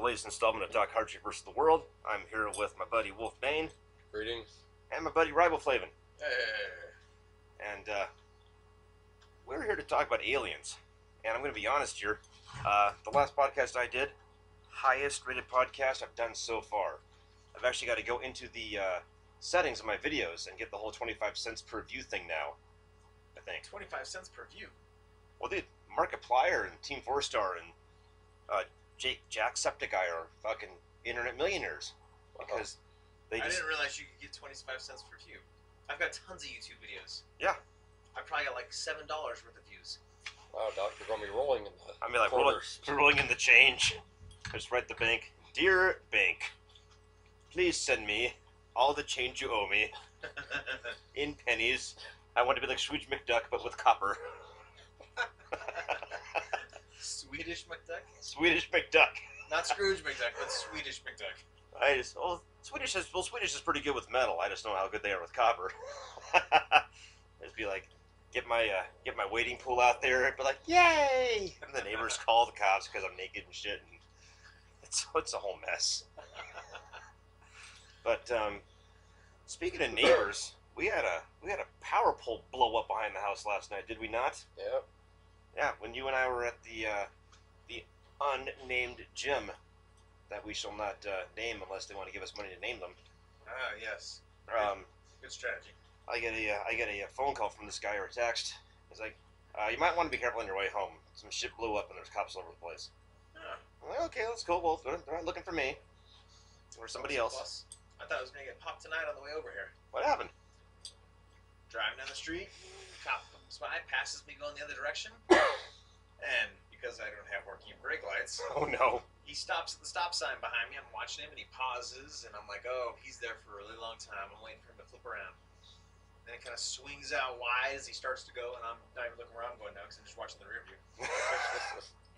latest installment of Doc Hardtree vs. the World. I'm here with my buddy Wolf Bane. Greetings. And my buddy Riboflavin. Hey. And we're here to talk about aliens. And I'm going to be honest here. The last podcast I did, highest rated podcast I've done so far. I've actually got to go into the settings of my videos and get the whole 25 cents per view thing now, I think. 25 cents per view? Well, dude, Markiplier and Team 4-Star and Jacksepticeye are fucking internet millionaires. Because they I just... didn't realize you could get 25 cents per view. I've got tons of YouTube videos. Yeah. I probably got like $7 worth of views. Wow, Doc, you're going to be rolling in the I mean, like, quarters. rolling in the change. I just write the bank. Dear bank, please send me all the change you owe me in pennies. I want to be like Scrooge McDuck, but with copper. Swedish McDuck? Swedish McDuck. Not Scrooge McDuck, but Swedish McDuck. Swedish is pretty good with metal. I just don't know how good they are with copper. It'd be like, get my wading pool out there and be like, yay! And the neighbors call the cops because I'm naked and shit. And it's a whole mess. But speaking of neighbors, we had a power pole blow up behind the house last night, did we not? Yep. Yeah, when you and I were at the unnamed gym that we shall not name unless they want to give us money to name them. Ah, yes. Good strategy. I get a phone call from this guy or a text. He's like, you might want to be careful on your way home. Some shit blew up and there's cops all over the place. Ah. I'm like, okay, that's cool. Well, they're not looking for me or somebody else. Plus, I thought I was going to get popped tonight on the way over here. What happened? Driving down the street, cop comes by, passes me going the other direction, and because I don't have working brake lights, Oh no. he stops at the stop sign behind me. I'm watching him, and he pauses, and I'm like, oh, he's there for a really long time. I'm waiting for him to flip around. Then it kind of swings out wide as he starts to go, and I'm not even looking where I'm going now because I'm just watching the rear view.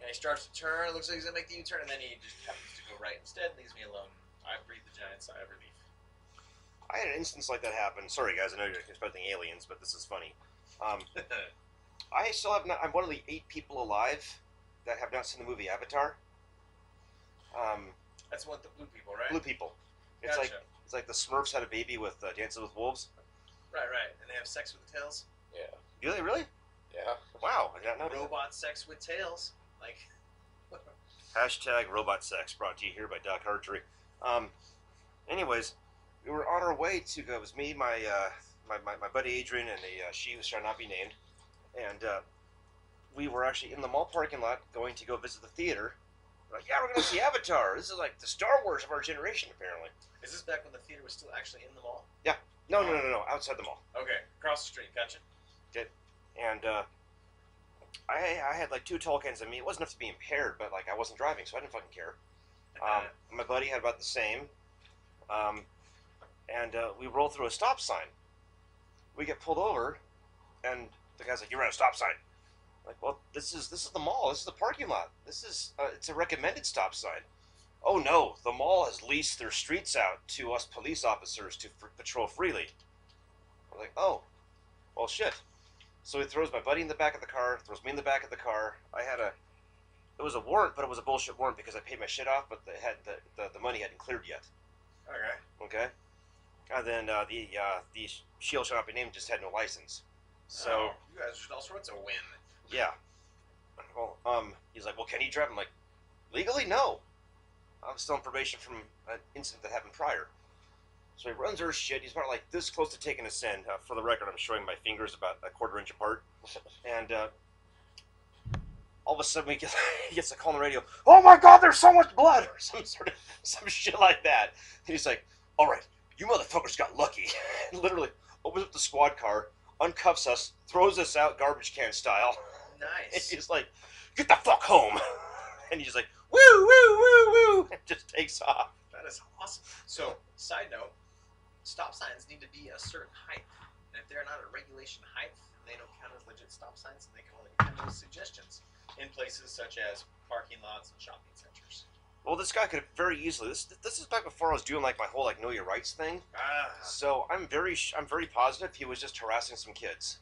And he starts to turn, it looks like he's going to make the U-turn, and then he just happens to go right instead and leaves me alone. I breathe the giant sigh of relief. I had an instance like that happen. Sorry guys, I know you're expecting aliens, but this is funny. I still have not. I'm one of the 8 people alive that have not seen the movie Avatar. That's what the blue people, right? Blue people. It's Gotcha. like the Smurfs had a baby with Dances with Wolves. Right. And they have sex with tails? Yeah. Do they really? Yeah. Wow, I did not know. Robot sex with tails. Like... Hashtag robot sex brought to you here by Doc Hardtree. Anyways, we were on our way to go. It was me, my buddy Adrian, and she who shall not be named. And we were actually in the mall parking lot going to go visit the theater. We're like, yeah, we're going to see Avatar. This is like the Star Wars of our generation, apparently. Is this back when the theater was still actually in the mall? Yeah. No, outside the mall. Okay, across the street, gotcha. Okay. And I had like 2 tall cans of me. It wasn't enough to be impaired, but like I wasn't driving, so I didn't fucking care. My buddy had about the same. And we roll through a stop sign. We get pulled over, and the guy's like, "You ran a stop sign." I'm like, well, this is the mall. This is the parking lot. This is it's a recommended stop sign. Oh no, the mall has leased their streets out to us police officers to patrol freely. I'm like, oh, well, shit. So he throws my buddy in the back of the car, throws me in the back of the car. It was a warrant, but it was a bullshit warrant because I paid my shit off, but the money hadn't cleared yet. Okay. And then the shield shall not be named just had no license. So you guys are all sorts of win. yeah. Well, he's like, well, can he drive? I'm like, legally, no. I'm still on probation from an incident that happened prior. So he runs our shit. He's about like this close to taking a sin. For the record, I'm showing my fingers about a quarter inch apart. And all of a sudden, he gets a call on the radio. Oh my God, there's so much blood, or some shit like that. And he's like, all right, you motherfuckers got lucky. And literally opens up the squad car, uncuffs us, throws us out garbage can style. Nice. And he's like, get the fuck home. And he's like, woo, woo, woo, woo, and just takes off. That is awesome. So, side note, stop signs need to be a certain height. And if they're not a regulation height, they don't count as legit stop signs, and they can only count as suggestions in places such as parking lots and shopping centers. Well, this guy could have very easily. This is back before I was doing like my whole like know your rights thing. So I'm very positive he was just harassing some kids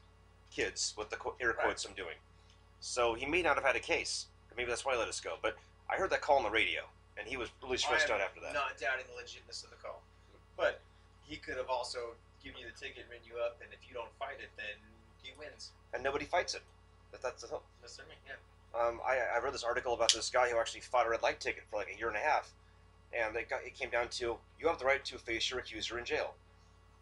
with the air quotes I'm doing. So he may not have had a case. Maybe that's why he let us go. But I heard that call on the radio. and he was really stressed out after that. Not doubting the legitimacy of the call, but he could have also given you the ticket, written you up, and if you don't fight it, then he wins. And nobody fights it. That's the whole. That's what I mean, yeah. I read this article about this guy who actually fought a red light ticket for like a year and a half, and it came down to you have the right to face your accuser in jail.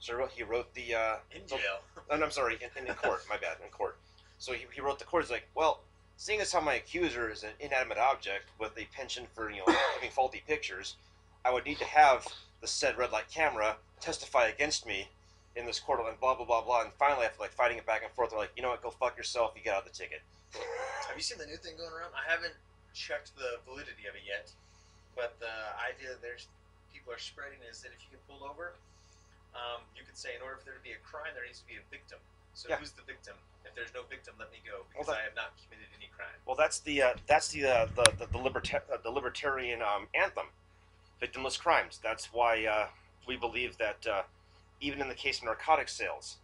So he wrote the in jail. I'm sorry, in court. My bad, in court. So he wrote the court. He's like, well, seeing as how my accuser is an inanimate object with a penchant for having faulty pictures, I would need to have the said red light camera testify against me in this court and blah blah blah blah. And finally, after like fighting it back and forth, they're like, you know what, go fuck yourself. You get out of the ticket. Have you seen the new thing going around? I haven't checked the validity of it yet, but the idea that people are spreading is that if you get pulled over, you could say in order for there to be a crime, there needs to be a victim. So who's the victim? If there's no victim, let me go because I have not committed any crime. Well, that's the libertarian anthem, victimless crimes. That's why we believe that even in the case of narcotic sales,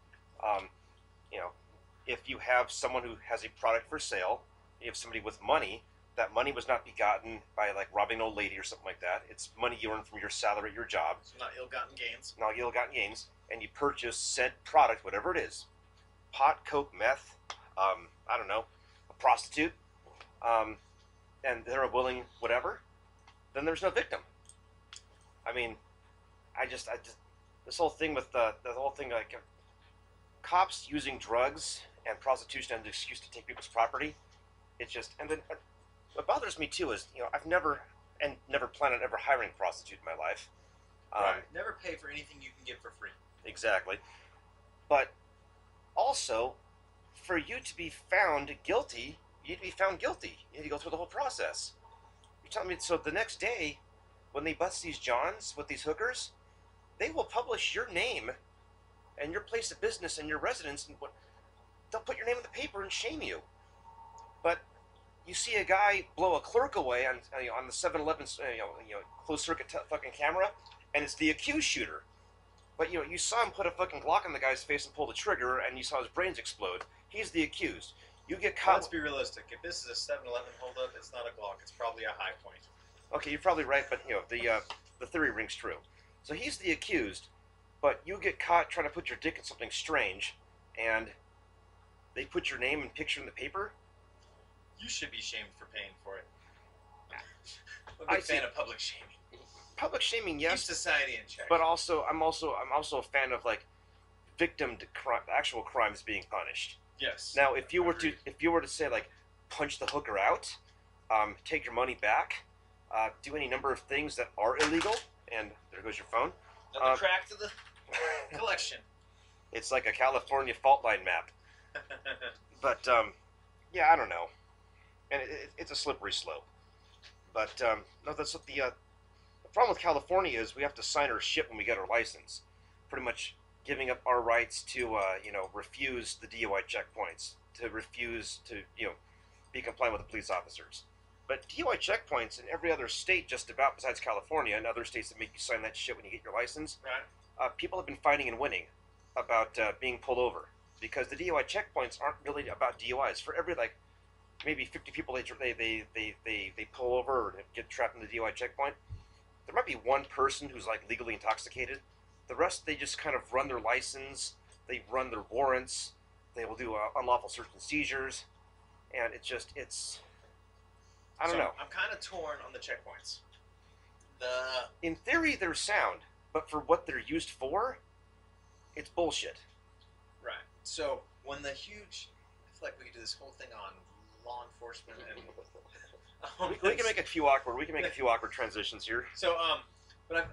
if you have someone who has a product for sale, you have somebody with money. That money was not begotten by like robbing an old lady or something like that. It's money you earn from your salary at your job. So not ill-gotten gains. Not ill-gotten gains, and you purchase said product, whatever it is, pot, coke, meth, I don't know, a prostitute, and they're a willing whatever. Then there's no victim. I mean, I just this whole thing with the whole thing like cops using drugs and prostitution as an excuse to take people's property. It's just, and then what bothers me too is, I've never planned on ever hiring a prostitute in my life. Right. Never pay for anything you can get for free. Exactly. But also, for you to be found guilty, you need to be found guilty. You need to go through the whole process. You're telling me, so the next day, when they bust these Johns with these hookers, they will publish your name and your place of business and your residence, and they'll put your name in the paper and shame you. But you see a guy blow a clerk away on the 7-Eleven closed circuit fucking camera, and it's the accused shooter. But you saw him put a fucking Glock on the guy's face and pull the trigger, and you saw his brains explode. He's the accused. You get caught. Let's be realistic. If this is a 7-Eleven holdup, it's not a Glock. It's probably a high point. Okay, you're probably right, but the theory rings true. So he's the accused, but you get caught trying to put your dick in something strange, and they put your name and picture in the paper. You should be shamed for paying for it. I'm a big fan of public shaming. Public shaming, yes. Keep society in check. But also, I'm also a fan of like victim to actual crimes being punished. Yes. Now, if you were to say like punch the hooker out, take your money back, do any number of things that are illegal, and there goes your phone. Another crack to the collection. It's like a California fault line map. But yeah, I don't know, and it's a slippery slope. But no, that's what the problem with California is. We have to sign our shit when we get our license, pretty much giving up our rights to refuse the DUI checkpoints, to refuse to be compliant with the police officers. But DUI checkpoints in every other state, just about besides California, and other states that make you sign that shit when you get your license, right? People have been fighting and winning about being pulled over, because the DUI checkpoints aren't really about DUIs. For every maybe 50 people they pull over or get trapped in the DUI checkpoint, there might be one person who's like legally intoxicated. The rest, they just kind of run their license, they run their warrants, they will do unlawful search and seizures, and I don't know. I'm kind of torn on the checkpoints. In theory, they're sound, but for what they're used for, it's bullshit. Right. So when I feel like we could do this whole thing on law enforcement and we can make a few awkward transitions here. So but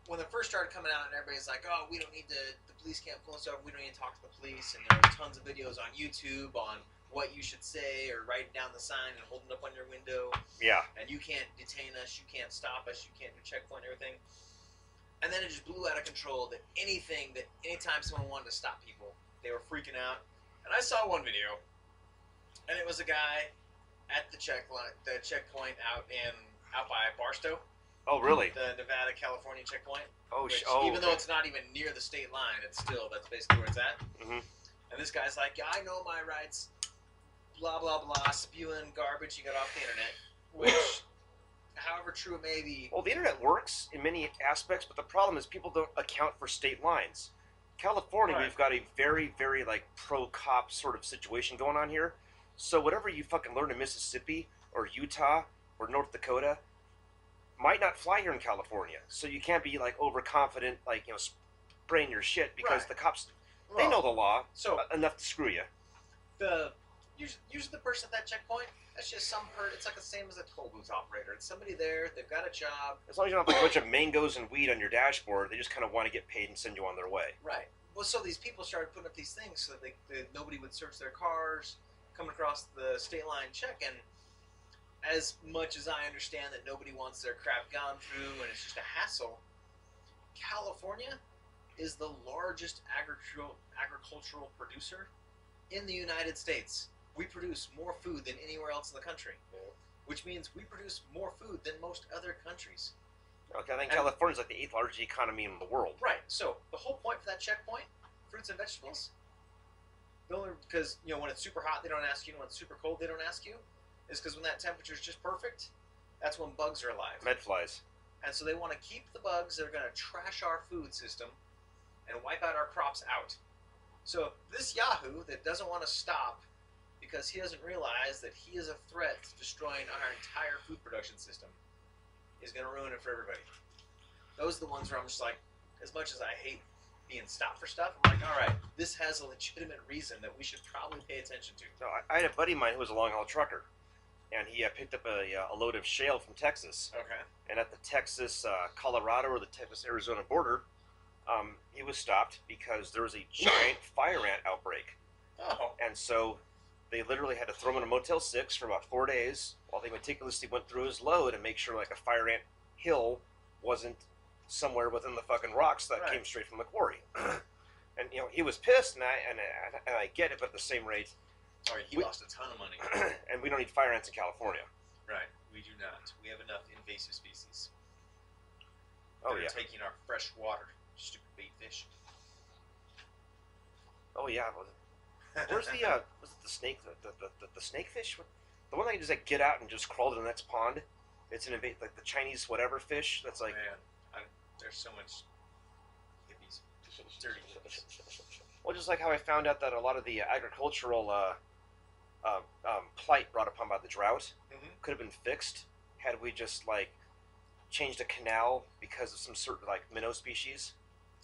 when it first started coming out and everybody's like, oh, we don't need the police can't pull us over, we don't need to talk to the police, and there's tons of videos on YouTube on what you should say or writing down the sign and holding it up on your window. Yeah. And you can't detain us, you can't stop us, you can't do checkpoint and everything. And then it just blew out of control that anytime someone wanted to stop people, they were freaking out. And I saw one video, and it was a guy at the checkpoint out by Barstow. Oh, really? The Nevada-California checkpoint. Even though it's not even near the state line, that's basically where it's at. Mm-hmm. And this guy's like, yeah, I know my rights, blah, blah, blah, spewing garbage he got off the internet, which, however true it may be. Well, the internet works in many aspects, but the problem is people don't account for state lines. California, Right. we've got a very, very like pro-cop sort of situation going on here. So whatever you fucking learn in Mississippi or Utah or North Dakota might not fly here in California. So you can't be like overconfident, like spraying your shit because Right. the cops Well, they know the law So enough to screw you. usually the person at that checkpoint, that's just it's like the same as a toll booth operator. It's somebody there, they've got a job. As long as you don't have like a bunch of mangoes and weed on your dashboard, they just kind of want to get paid and send you on their way. Right. Well, so these people started putting up these things so that nobody would search their cars coming across the state line check. And as much as I understand that nobody wants their crap gone through and it's just a hassle, California is the largest agricultural producer in the United States. We produce more food than anywhere else in the country, which means we produce more food than most other countries. Okay, I think California's like the 8th largest economy in the world. Right. So the whole point for that checkpoint, fruits and vegetables, because when it's super hot they don't ask you, and when it's super cold they don't ask you, is because when that temperature is just perfect, that's when bugs are alive. Medflies. And so they want to keep the bugs that are going to trash our food system and wipe out our crops out. So this Yahoo that doesn't want to stop because he doesn't realize that he is a threat to destroying our entire food production system is going to ruin it for everybody. Those are the ones where I'm just like, as much as I hate being stopped for stuff, I'm like, all right, this has a legitimate reason that we should probably pay attention to. So I had a buddy of mine who was a long haul trucker, and he picked up a load of shale from Texas. Okay. And at the Texas Colorado or the Texas Arizona border, he was stopped because there was a giant fire ant outbreak. Oh. And so they literally had to throw him in a Motel 6 for about 4 days while they meticulously went through his load and make sure like a fire ant hill wasn't somewhere within the fucking rocks that came straight from the quarry. And he was pissed, and I get it, but at the same rate, He lost a ton of money. and we don't need fire ants in California. Right, we do not. We have enough invasive species. Oh They're yeah. taking our fresh water. Stupid bait fish. Oh yeah. Where's the was it the snake the snakefish? The one that can just like get out and just crawl to the next pond. It's an like the Chinese whatever fish that's like. Man, there's so much hippies, dirty hippies. Well, just like how I found out that a lot of the agricultural plight brought upon by the drought could have been fixed had we just like changed a canal because of some certain like minnow species.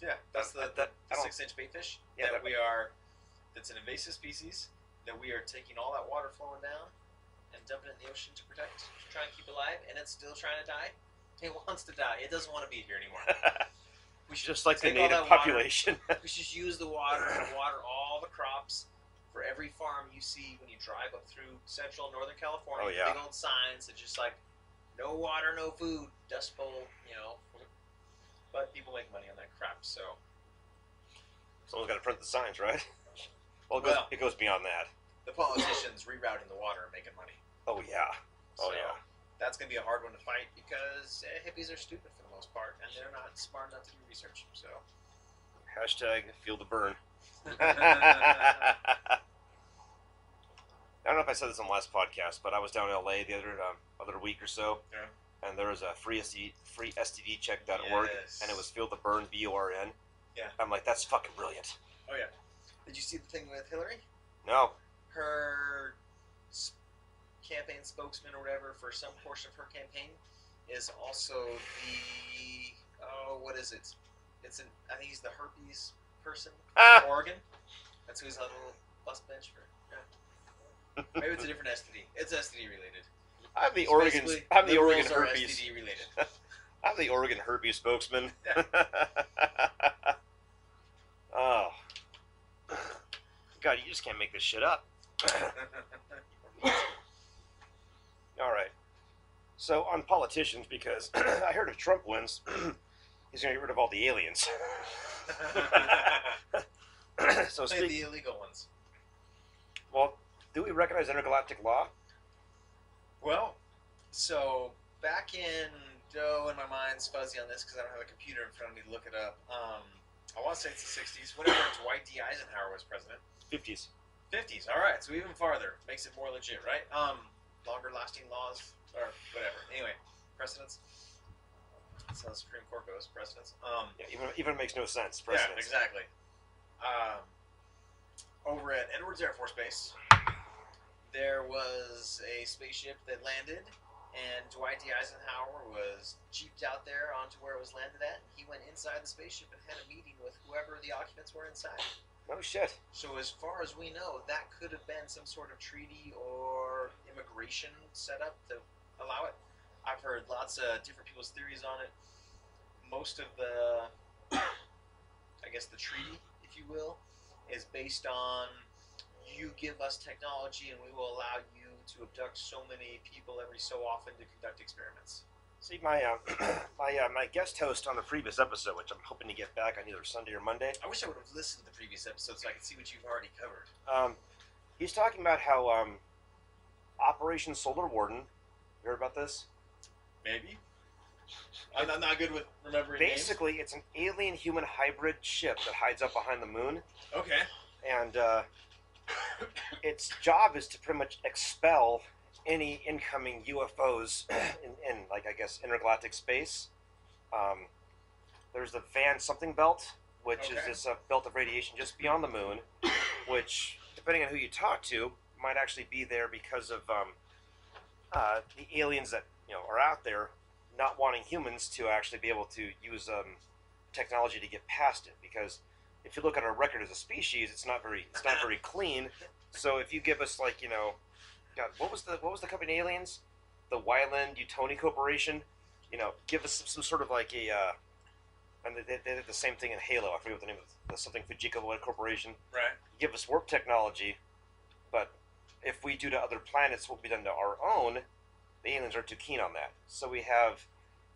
Yeah, that's the 6-inch bait fish. Yeah, That's an invasive species that we are taking all that water flowing down and dumping it in the ocean to protect, to try and keep alive, and it's still trying to die. It wants to die. It doesn't want to be here anymore. We should just like the take all native that water. population. We should use the water to water all the crops for every farm you see when you drive up through central and northern California. Oh, yeah. Big old signs that just like, no water, no food, dust bowl, But people make money on that crap, so. Someone's got to print the signs, right? Well, it goes beyond that. The politicians rerouting the water and making money. Oh yeah. Oh So, yeah. That's going to be a hard one to fight because hippies are stupid for the most part, and they're not smart enough to do research. So. Hashtag feel the burn. I don't know if I said this on the last podcast, but I was down in LA the other week or so, and there was a free STDcheck.org, and it was feel the burn BURN. Yeah. I'm like, that's fucking brilliant. Oh yeah. Did you see the thing with Hillary? No. Her campaign spokesman or whatever for some portion of her campaign is also what is it? I think he's the herpes person from Oregon. That's who he's on the little bus bench for. Yeah. Maybe it's a different STD. It's STD related. I'm the So Oregon herpes. STD related. I'm the Oregon herpes spokesman. Yeah. Oh. God, you just can't make this shit up. All right. So on politicians, because I heard if Trump wins, he's going to get rid of all the aliens. So the illegal ones. Well, do we recognize intergalactic law? Well, so back in, and my mind's fuzzy on this because I don't have a computer in front of me to look it up. I want to say it's the 60s, whenever Dwight D. Eisenhower was president. 50s. 50s, all right, so even farther. Makes it more legit, right? Longer lasting laws, or whatever. Anyway, Precedence. That's how the Supreme Court goes. Precedence. Yeah, even makes no sense. Yeah, Precedence. exactly. Over at Edwards Air Force Base, there was a spaceship that landed, and Dwight D. Eisenhower was jeeped out there onto where it was landed at. He went inside the spaceship and had a meeting with whoever the occupants were inside. No shit. So as far as we know, that could have been some sort of treaty or immigration setup to allow it. I've heard lots of different people's theories on it. Most of the, I guess the treaty, if you will, is based on you give us technology and we will allow you to abduct so many people every so often to conduct experiments. See, my guest host on the previous episode, which I'm hoping to get back on either Sunday or Monday. I wish I would have listened to the previous episode so I could see what you've already covered. He's talking about how Operation Solar Warden. You heard about this? Maybe. I'm not good with remembering Basically, it's an alien-human hybrid ship that hides up behind the moon. Okay. And its job is to pretty much expel any incoming UFOs in like, I guess, intergalactic space. There's the Van something belt, which is this belt of radiation just beyond the moon, which, depending on who you talk to, might actually be there because of the aliens that are out there not wanting humans to actually be able to use technology to get past it. Because if you look at our record as a species, it's not very clean. So if you give us God, what was the company Aliens? The Wyland Utoni Corporation. Give us some sort of like a and they did the same thing in Halo. I forget what the name of the something Fujika Corporation. Right. Give us warp technology, but if we do to other planets what we've done to our own, the aliens aren't too keen on that. So we have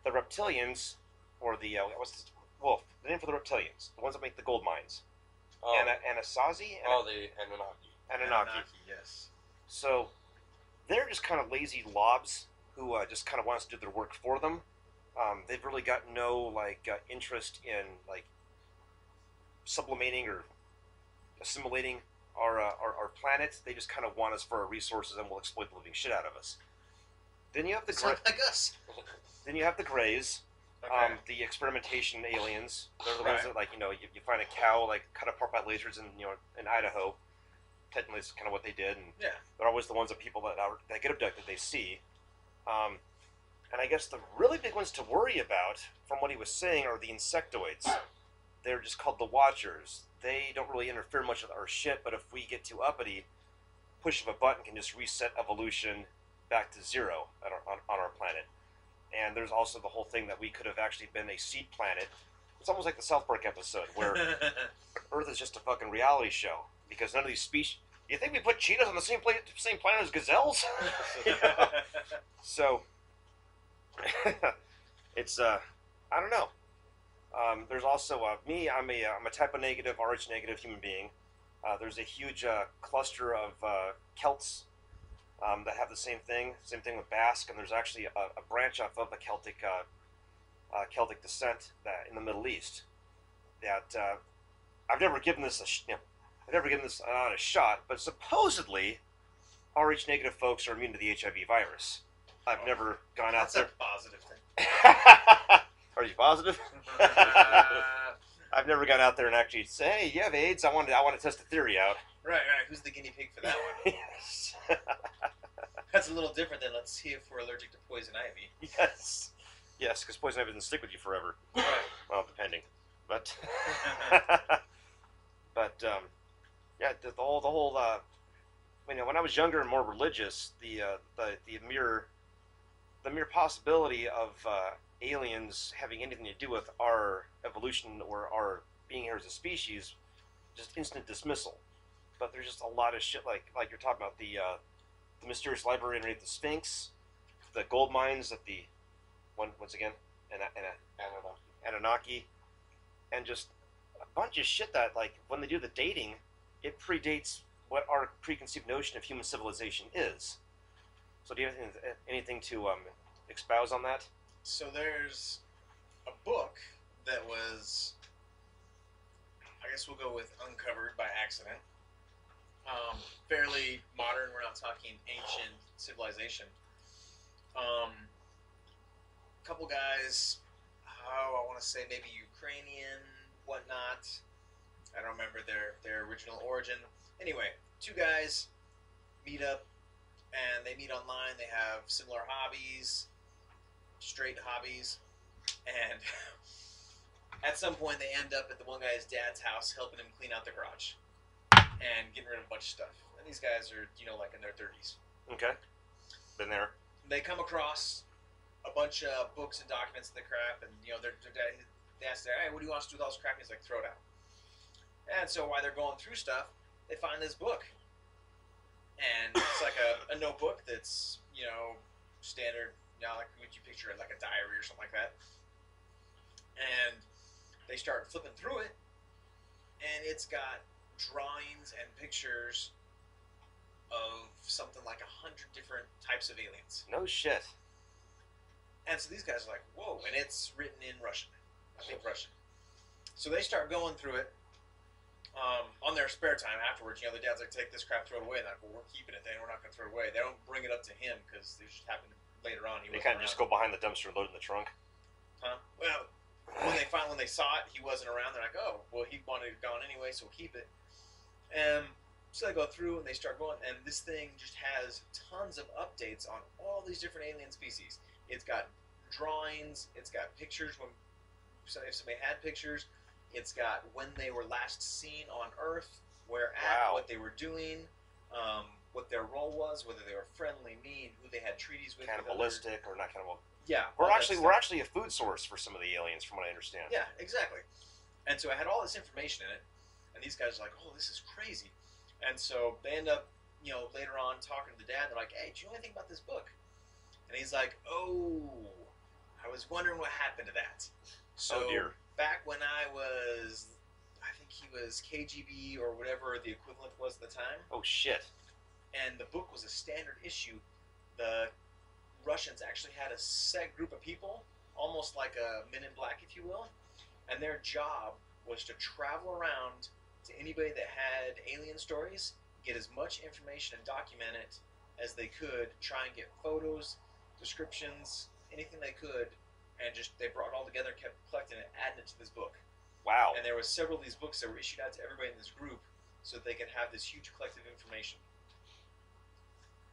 the reptilians, or the the name for the reptilians, the ones that make the gold mines. Anasazi? The Anunnaki. Anunnaki. Yes. So they're just kind of lazy lobs who just kind of want us to do their work for them. They've really got no interest in sublimating or assimilating our planet. They just kind of want us for our resources, and will exploit the living shit out of us. Then you have the like us. Then you have the Greys, Okay. the experimentation aliens. They're the ones that you find a cow cut apart by lasers in Idaho. Technically, it's kind of what they did, and Yeah. they're always the ones that people that get abducted they see. And I guess the really big ones to worry about, from what he was saying, are the insectoids. They're just called the Watchers. They don't really interfere much with our shit, but if we get too uppity, push of a button can just reset evolution back to zero on our planet. And there's also the whole thing that we could have actually been a seed planet. It's almost like the South Park episode where Earth is just a fucking reality show, because none of these species. You think we put cheetahs on the same planet as gazelles? So it's I don't know. There's also me. I'm a type O negative, Rh negative human being. There's a huge cluster of Celts that have the same thing. Same thing with Basque, and there's actually a branch off of the Celtic descent that in the Middle East. That I've never given this a shot, but supposedly Rh negative folks are immune to the HIV virus. I've never gone out there. That's a positive thing. Are you positive? I've never gone out there and actually say, "Hey, you have AIDS. I want to test the theory out." Right. Who's the guinea pig for that one? Yes. That's a little different than let's see if we're allergic to poison ivy. Yes, because poison ivy doesn't stick with you forever. Right. Well, depending, but yeah, the whole. When I was younger and more religious, the mere possibility of aliens having anything to do with our evolution or our being here as a species, just instant dismissal. But there's just a lot of shit like you're talking about the mysterious library underneath the Sphinx, the gold mines at the once again Anunnaki, and just a bunch of shit that when they do the dating, it predates what our preconceived notion of human civilization is. So do you have anything to espouse on that? So there's a book that was, I guess we'll go with uncovered by accident. Fairly modern. We're not talking ancient civilization. couple guys. Oh, I want to say maybe Ukrainian, whatnot. I don't remember their original origin. Anyway, two guys meet up, and they meet online. They have similar hobbies, straight hobbies, and at some point they end up at the one guy's dad's house, helping him clean out the garage and getting rid of a bunch of stuff. And these guys are, like in their 30s. Okay. Been there. They come across a bunch of books and documents and the crap, and they ask their, hey, what do you want us to do with all this crap? And he's like, throw it out. And so while they're going through stuff, they find this book, and it's like a notebook that's standard, like what you picture it, like a diary or something like that. And they start flipping through it, and it's got drawings and pictures of something like 100 different types of aliens. No shit. And so these guys are like, whoa, and it's written in Russian. I think Russian. So they start going through it on their spare time afterwards. The dad's like, take this crap, throw it away. And they're like, well, we're keeping it then. We're not going to throw it away. They don't bring it up to him because they just happen later on. They kind of just go behind the dumpster and load it in the trunk. Huh? Well, when they saw it, he wasn't around. They're like, oh, well, he wanted it gone anyway, so we'll keep it. So they go through and they start going, and this thing just has tons of updates on all these different alien species. It's got drawings, it's got pictures if somebody had pictures, it's got when they were last seen on Earth, where at, what they were doing, what their role was, whether they were friendly, mean, who they had treaties with, cannibalistic or not cannibal. Yeah, we're actually a food source for some of the aliens, from what I understand. Yeah, exactly. And so I had all this information in it, and these guys are like, "Oh, this is crazy." And so they end up, later on talking to the dad. They're like, "Hey, do you know anything about this book?" And he's like, "Oh, I was wondering what happened to that." So oh dear. Back when I think he was KGB or whatever the equivalent was at the time. Oh shit. And the book was a standard issue. The Russians actually had a set group of people, almost like a Men in Black, if you will, and their job was to travel around to anybody that had alien stories, get as much information and document it as they could, try and get photos, descriptions, anything they could, and they brought it all together, kept collecting it, adding it to this book. Wow. And there were several of these books that were issued out to everybody in this group so that they could have this huge collective information.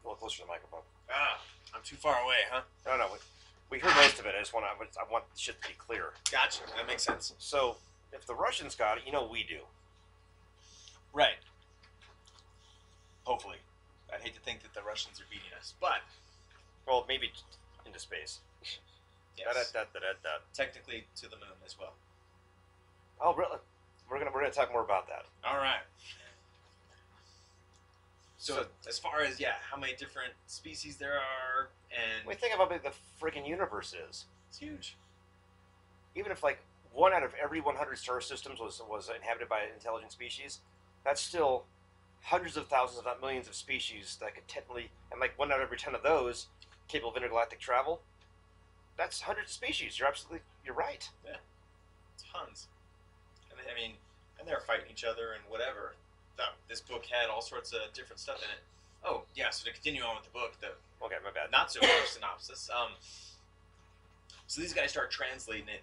A little closer to the microphone. Ah, I'm too far away, huh? No, we heard most of it. I want the shit to be clear. Gotcha. That makes sense. So, if the Russians got it, we do. Right. Hopefully. I'd hate to think that the Russians are beating us, but... Well, maybe into space. Yes. Da. Technically to the moon as well. Oh, really? We're gonna talk more about that. All right. So as far as how many different species there are, and we think about how big the freaking universe is. It's huge. Even if 1 out of every 100 star systems was inhabited by an intelligent species, that's still hundreds of thousands, if not millions, of species that could technically, and 1 out of every 10 of those capable of intergalactic travel. That's hundreds of species. You're right. Yeah, tons. And they're fighting each other and whatever. This book had all sorts of different stuff in it. Oh, yeah, so to continue on with the book, okay, my bad. Not so much synopsis. So these guys start translating it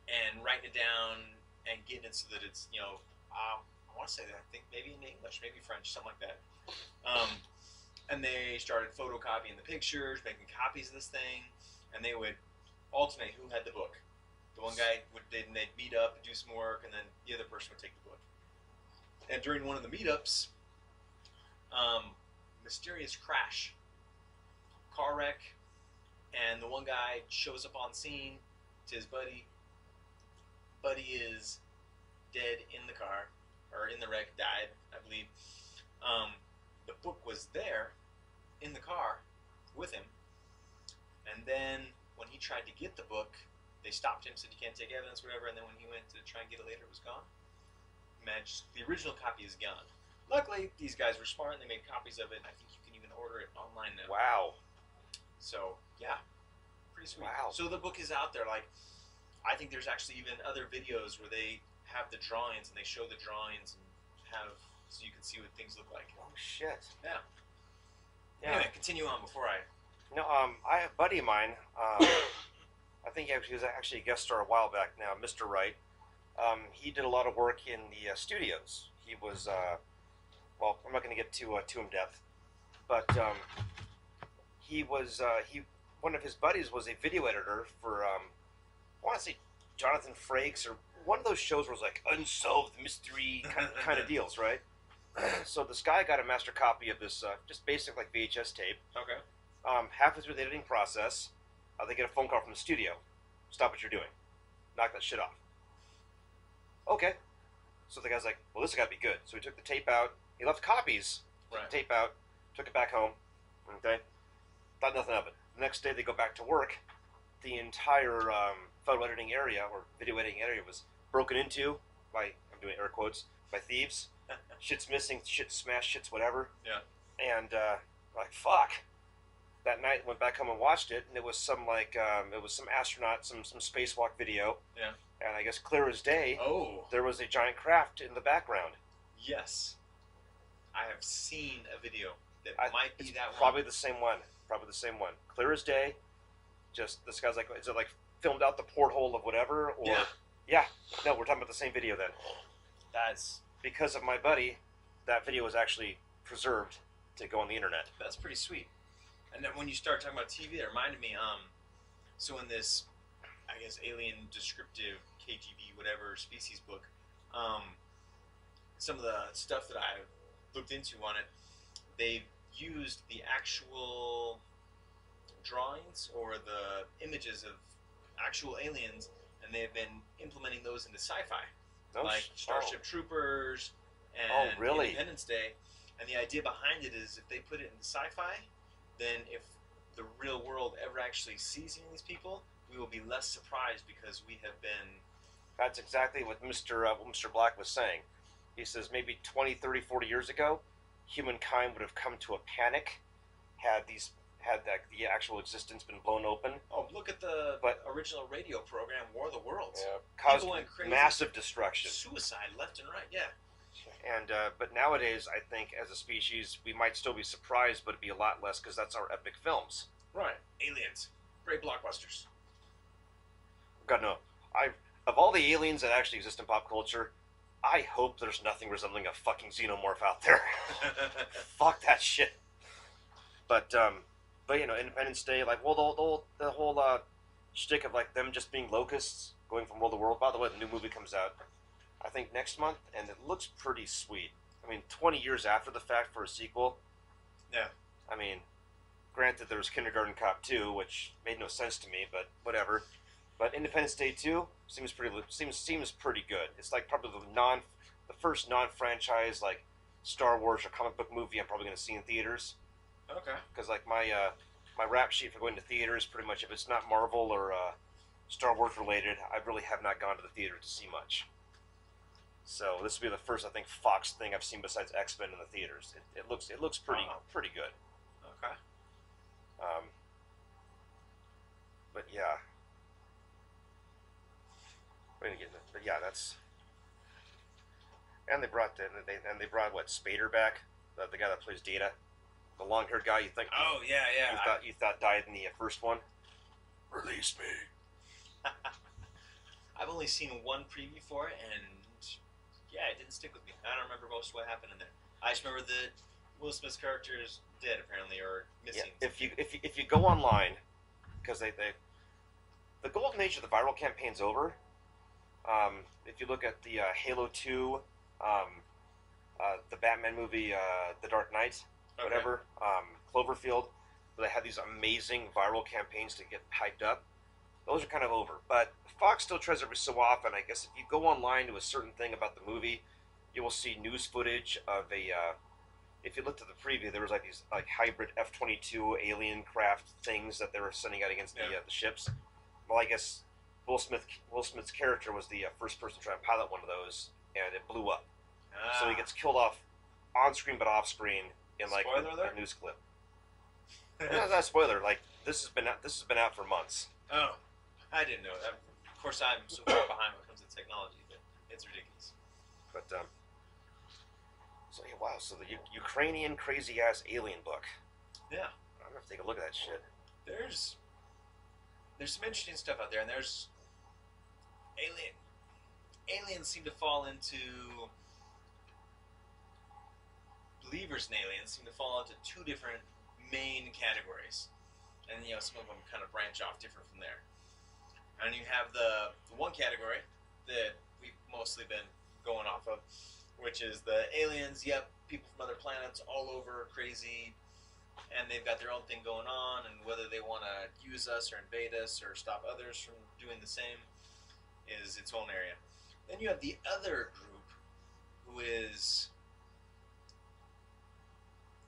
and writing it down and getting it so that it's, I want to say that, I think maybe in English, maybe French, something like that. And they started photocopying the pictures, making copies of this thing, and they would alternate who had the book. The one guy they'd meet up and do some work, and then the other person would take the book. And during one of the meetups, mysterious crash, car wreck, and the one guy shows up on scene to his buddy. Buddy is dead in the car, or in the wreck, died, I believe. The book was there in the car with him, and then when he tried to get the book, they stopped him, said you can't take evidence, whatever, and then when he went to try and get it later, it was gone. The original copy is gone. Luckily, these guys were smart and they made copies of it, and I think you can even order it online now. Wow. So, yeah, pretty sweet. Wow. So the book is out there. I think there's actually even other videos where they have the drawings and they show the drawings and so you can see what things look like. Oh, shit. Yeah. Yeah. Anyway, continue on before I... I have a buddy of mine, I think he was actually a guest star a while back now, Mr. Wright. He did a lot of work in the studios. He was, well, I'm not going to get too in depth, but he was, one of his buddies was a video editor for, I want to say Jonathan Frakes, or one of those shows where it was like unsolved mystery kind of deals, right? So this guy got a master copy of this just basic like VHS tape. Okay. Halfway through the editing process, they get a phone call from the studio. Stop what you're doing. Knock that shit off. Okay. So the guy's like, well, this has got to be good. So he took the tape out. He left copies. Took the tape out. Took it back home. Okay. Thought nothing of it. The next day they go back to work. The entire photo editing area or video editing area was broken into by, I'm doing air quotes, by thieves. Shit's missing. Shit's smashed. Shit's whatever. Yeah. And like, fuck. That night went back home and watched it, and it was some astronaut, some spacewalk video. Yeah. And I guess clear as day. Oh. There was a giant craft in the background. Yes. I have seen a video that might be it's that probably one. the same one. Probably the same one. Clear as day. Just this guy's like, is it like filmed out the porthole of whatever? Or yeah. No, we're talking about the same video then. That's because of my buddy. That video was actually preserved to go on the internet. That's pretty sweet. And then when you start talking about TV, it reminded me, so in this, I guess, alien descriptive KGB whatever species book, some of the stuff that I've looked into on it, they've used the actual drawings or the images of actual aliens, and they've been implementing those into sci-fi, like Starship Troopers and really? Independence Day. And the idea behind it is if they put it into sci-fi, then if the real world ever actually sees any of these people, we will be less surprised because we have been... That's exactly what Mr. Black was saying. He says maybe 20, 30, 40 years ago, humankind would have come to a panic had the actual existence been blown open. Oh, look at the original radio program, War of the Worlds. Yeah. Caused people went crazy. Massive destruction. Suicide left and right, yeah. And but nowadays, I think as a species, we might still be surprised, but it'd be a lot less because that's our epic films. Right. Aliens. Great blockbusters. God no. Of all the aliens that actually exist in pop culture, I hope there's nothing resembling a fucking xenomorph out there. Fuck that shit. But you know, Independence Day, like, well, the whole shtick of like them just being locusts going from world to world. By the way, the new movie comes out, I think, next month, and it looks pretty sweet. I mean, 20 years after the fact for a sequel. Yeah. I mean, granted, there was Kindergarten Cop 2, which made no sense to me, but whatever. But Independence Day 2 seems pretty good. It's like probably the first non-franchise like Star Wars or comic book movie I'm probably going to see in theaters. Okay. Because like my rap sheet for going to theaters, pretty much if it's not Marvel or Star Wars related, I really have not gone to the theater to see much. So this will be the first, I think, Fox thing I've seen besides X-Men in the theaters. It looks pretty good. Okay. But yeah. We're gonna get into, but yeah, that's. And they brought what, Spader back, the guy that plays Data, the long-haired guy. You think? Oh yeah. You thought died in the first one. Release me. I've only seen one preview for it, and yeah, it didn't stick with me. I don't remember most of what happened in there. I just remember that Will Smith's character is dead, apparently, or missing. Yeah, if you go online, because the golden age of the viral campaign's over. If you look at the Halo 2, the Batman movie, The Dark Knight, whatever, Cloverfield, where they had these amazing viral campaigns to get hyped up. Those are kind of over. But Fox still tries every so often. I guess if you go online to a certain thing about the movie, you will see news footage of if you looked at the preview, there was like these like hybrid F-22 alien craft things that they were sending out against the ships. Well, I guess Will Smith's character was the first person to try and pilot one of those, and it blew up. So he gets killed off on screen but off screen in like a news clip. Not a spoiler. Like this has been out for months. Oh, I didn't know that. Of course, I'm so far behind when it comes to technology that it's ridiculous. But so yeah, wow. So the Ukrainian crazy ass alien book. Yeah. I'm gonna have to take a look at that shit. There's there's some interesting stuff out there, and there's aliens seem to fall into believers in aliens seem to fall into two different main categories, and some of them kind of branch off different from there. And you have the one category that we've mostly been going off of, which is the aliens. Yep, people from other planets all over, crazy, and they've got their own thing going on, and whether they want to use us or invade us or stop others from doing the same is its own area. Then you have the other group, who is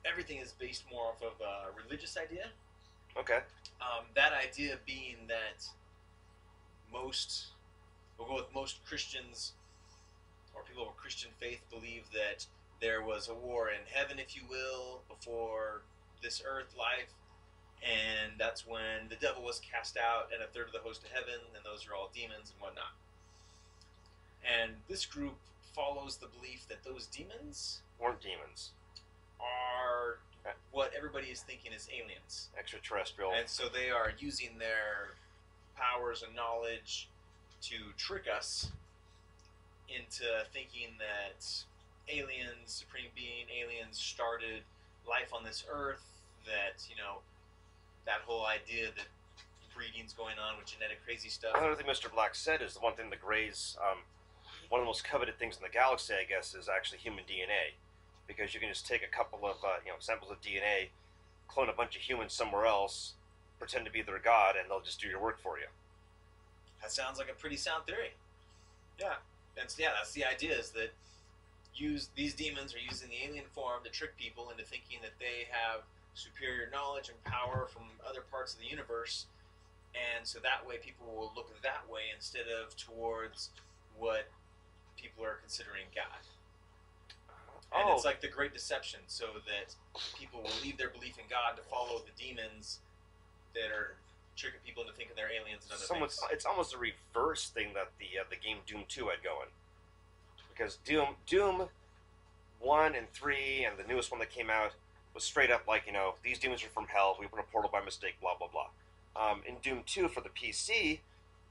everything is based more off of a religious idea. Okay. That idea being that we'll go with most Christians or people of Christian faith believe that there was a war in heaven, if you will, before this earth life, and that's when the devil was cast out and a third of the host of heaven, and those are all demons and whatnot. And this group follows the belief that those demons weren't demons, are what everybody is thinking is aliens. Extraterrestrial. And so they are using their powers and knowledge to trick us into thinking that aliens, supreme being, aliens started life on this earth, that, that whole idea that breeding's going on with genetic crazy stuff. Another thing Mr. Black said is the one thing the Greys, one of the most coveted things in the galaxy, I guess, is actually human DNA. Because you can just take a couple of samples of DNA, clone a bunch of humans somewhere else, pretend to be their god, and they'll just do your work for you. That sounds like a pretty sound theory. Yeah. That's the idea, is that these demons are using the alien form to trick people into thinking that they have superior knowledge and power from other parts of the universe, and so that way people will look that way instead of towards what people are considering God. And it's like the Great Deception, so that people will leave their belief in God to follow the demons that are tricking people into thinking they're aliens and other things. It's almost a reverse thing that the game Doom 2 had going. Because Doom 1 and 3 and the newest one that came out was straight up like, these demons are from hell, we opened a portal by mistake, blah, blah, blah. In Doom 2 for the PC,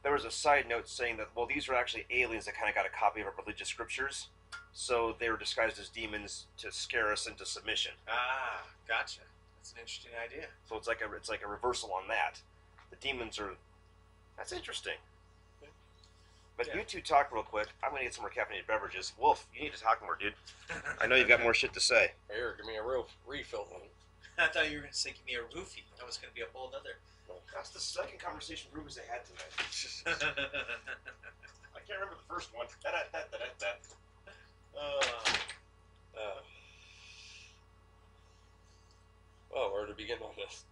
there was a side note saying that, well, these are actually aliens that kind of got a copy of our religious scriptures. So they were disguised as demons to scare us into submission. Ah, gotcha. That's an interesting idea. So it's like a reversal on that. The demons are. That's interesting. Yeah. But you two talk real quick. I'm gonna get some more caffeinated beverages. Wolf, you need to talk more, dude. I know you've got more shit to say. Here, give me a real refill. I thought you were gonna say give me a roofie. That was gonna be a whole other. That's the second conversation roofies I had tonight. I can't remember the first one. Well, where to begin on this?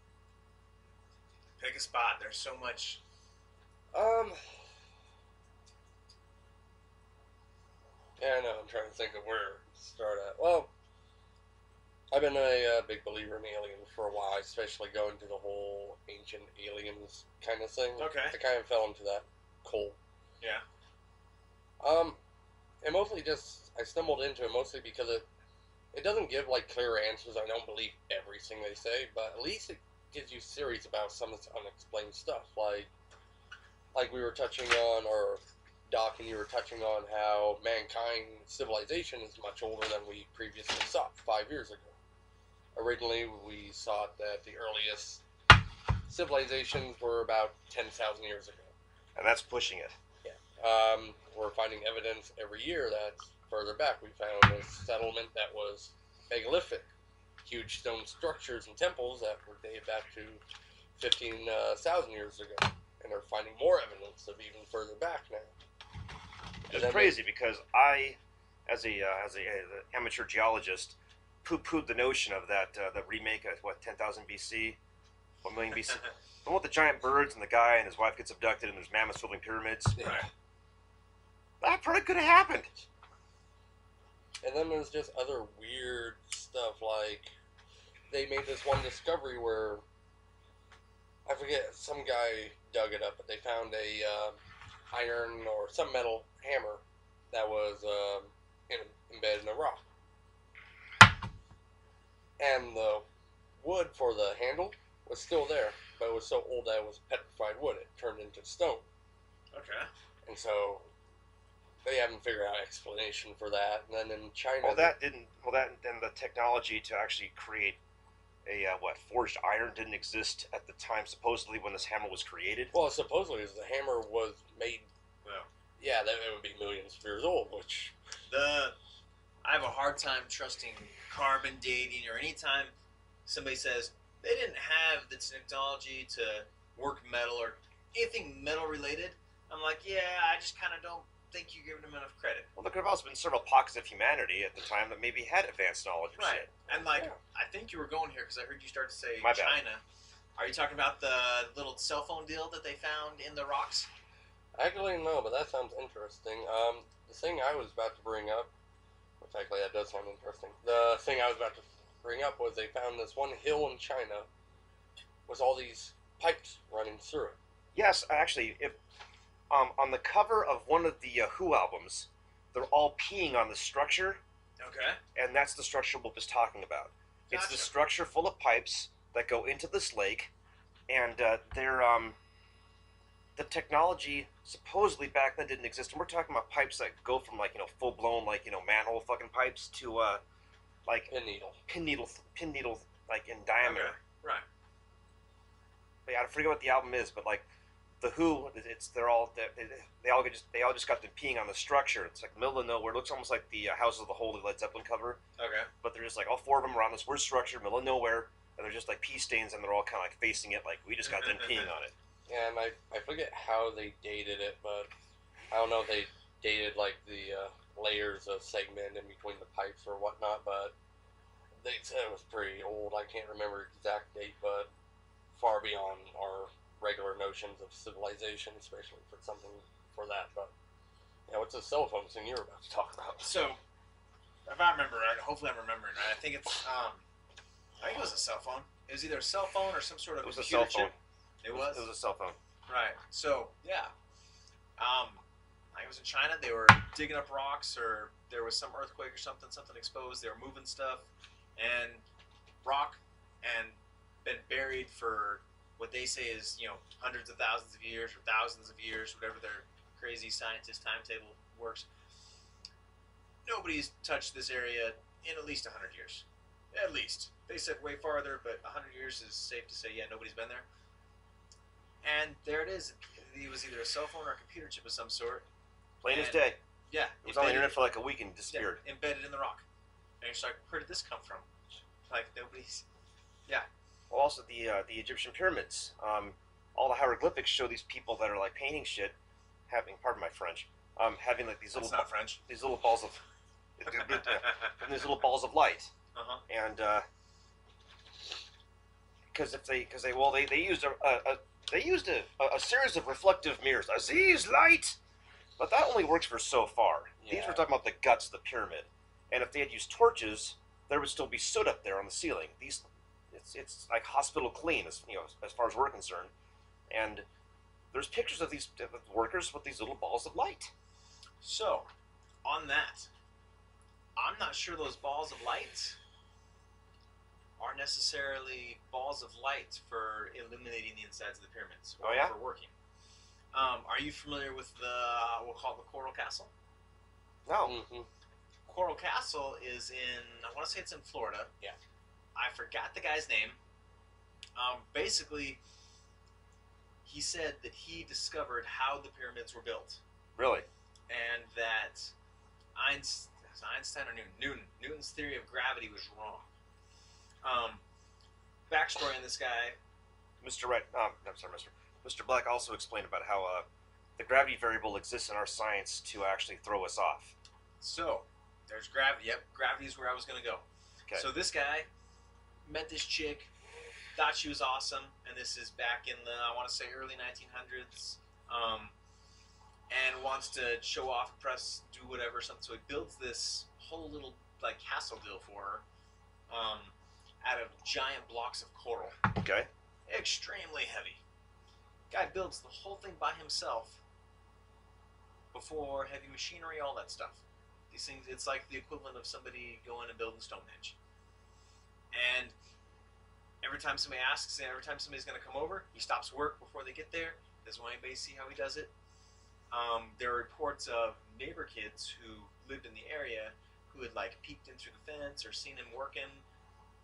Pick a spot. There's so much. Yeah, I know. I'm trying to think of where to start at. Well, I've been a big believer in aliens for a while, especially going to the whole ancient aliens kind of thing. Okay. I kind of fell into that cult. Yeah. And mostly I stumbled into it mostly because it doesn't give clear answers. I don't believe everything they say, but at least it gives you theories about some of this unexplained stuff. Like we were touching on, or Doc and you were touching on how mankind civilization is much older than we previously thought 5 years ago. Originally, we thought that the earliest civilizations were about 10,000 years ago. And that's pushing it. Yeah. We're finding evidence every year that further back we found a settlement that was megalithic. Huge stone structures and temples that were dated back to 15,000 years ago. And they're finding more evidence of even further back now. It's crazy because I, as a amateur geologist, poo-pooed the notion of that remake of 10,000 BC, 1 million BC. The one with the giant birds and the guy and his wife gets abducted and there's mammoths building pyramids. Yeah. Right. That probably could have happened. And then there's just other weird stuff, like they made this one discovery where, I forget, some guy dug it up, but they found a iron or some metal hammer that was embedded in a rock. And the wood for the handle was still there. but it was so old that it was petrified wood. It turned into stone. Okay. And so they haven't figured out an explanation for that. And then in China, Well, that didn't. Well, that then the technology to actually create a forged iron didn't exist at the time. Supposedly, when this hammer was created. well, supposedly the hammer was made. Well, Yeah, that it would be millions of years old. Which I have a hard time trusting carbon dating or anytime somebody says they didn't have the technology to work metal or anything metal related. I'm like, yeah, I just kind of don't think you're giving them enough credit. Well, there could have also been several pockets of humanity at the time that maybe had advanced knowledge of Right. shit. And like, Yeah. I think you were going here because I heard you start to say My bad. China. Are you talking about the little cell phone deal that they found in the rocks? actually no, but that sounds interesting. The thing I was about to bring up, which actually that does sound interesting. The thing I was about to bring up was they found this one hill in China with all these pipes running through it. Yes, actually, if on the cover of one of the Who albums, they're all peeing on the structure, Okay. and that's the structure Wolf is talking about. It's the Gotcha. structure full of pipes that go into this lake, and they're the technology supposedly back then didn't exist. And we're talking about pipes that go from full blown manhole fucking pipes to like Pin needle. pin needle like in diameter. Okay. Right. But yeah, I forget what the album is, but like the Who, they all just got them peeing on the structure. It's like middle of nowhere. It looks almost like the House of the Holy Led Zeppelin cover, Okay. but they're just like all four of them are on this weird structure, middle of nowhere, and they're just like pee stains, and they're all kind of like facing it, like we just got them peeing on it. And I forget how they dated it, but I don't know if they dated like the layers of segment in between the pipes or whatnot, but they said it was pretty old. I can't remember exact date, but far beyond our regular notions of civilization, especially for something for that. But yeah, what's the cell phone thing you were about to talk about? So, if I remember right, hopefully I'm remembering right. I think it was a cell phone. It was either a cell phone or some sort of It was a computer cell phone. chip. It was. It was a cell phone. Right. So yeah. I was in China. They were digging up rocks, or there was some earthquake or something exposed. They were moving stuff, and rock, and been buried for what they say is hundreds of thousands of years or thousands of years, whatever their crazy scientist timetable works. Nobody's touched this area in at least 100 years. At least. They said way farther, but 100 years is safe to say, yeah, nobody's been there. And there it is. It was either a cell phone or a computer chip of some sort. Plain as And- day. Yeah. It was on the internet for like a week and disappeared. Yeah, embedded in the rock. And you're like, where did this come from? Like, nobody's... Yeah. Well, also the Egyptian pyramids. All the hieroglyphics show these people that are like painting shit, having, pardon my French, having like these That's little not French. these little balls of and these little balls of light. Uh-huh. And because they used a series of reflective mirrors. Aziz light, but that only works for so far. These Yeah. were talking about the guts of the pyramid, and if they had used torches, there would still be soot up there on the ceiling. It's like hospital clean as far as we're concerned, and there's pictures of these workers with these little balls of light. So, on that, I'm not sure those balls of light are necessarily balls of light for illuminating the insides of the pyramids or Oh, yeah? for working. Are you familiar with we'll call it the Coral Castle? No, Mm-hmm. Coral Castle is I want to say it's in Florida. Yeah. I forgot the guy's name. Basically, he said that he discovered how the pyramids were built, really. and that Einstein or Newton's theory of gravity was wrong. Backstory on this guy. Mr. Red, I'm sorry, Mr. Black also explained about how the gravity variable exists in our science to actually throw us off. So, there's gravity. Yep, gravity is where I was going to go. Okay. So this guy met this chick, thought she was awesome, and this is back in the, I want to say, early 1900s, and wants to show off, press, do whatever, something. So he builds this whole little like castle deal for her, out of giant blocks of coral, Okay. extremely heavy. Guy builds the whole thing by himself before heavy machinery, all that stuff. These things, it's like the equivalent of somebody going and building Stonehenge. And every time somebody asks, and every time somebody's going to come over, he stops work before they get there. Doesn't want anybody to see how he does it. There are reports of neighbor kids who lived in the area who had like peeked in through the fence or seen him working,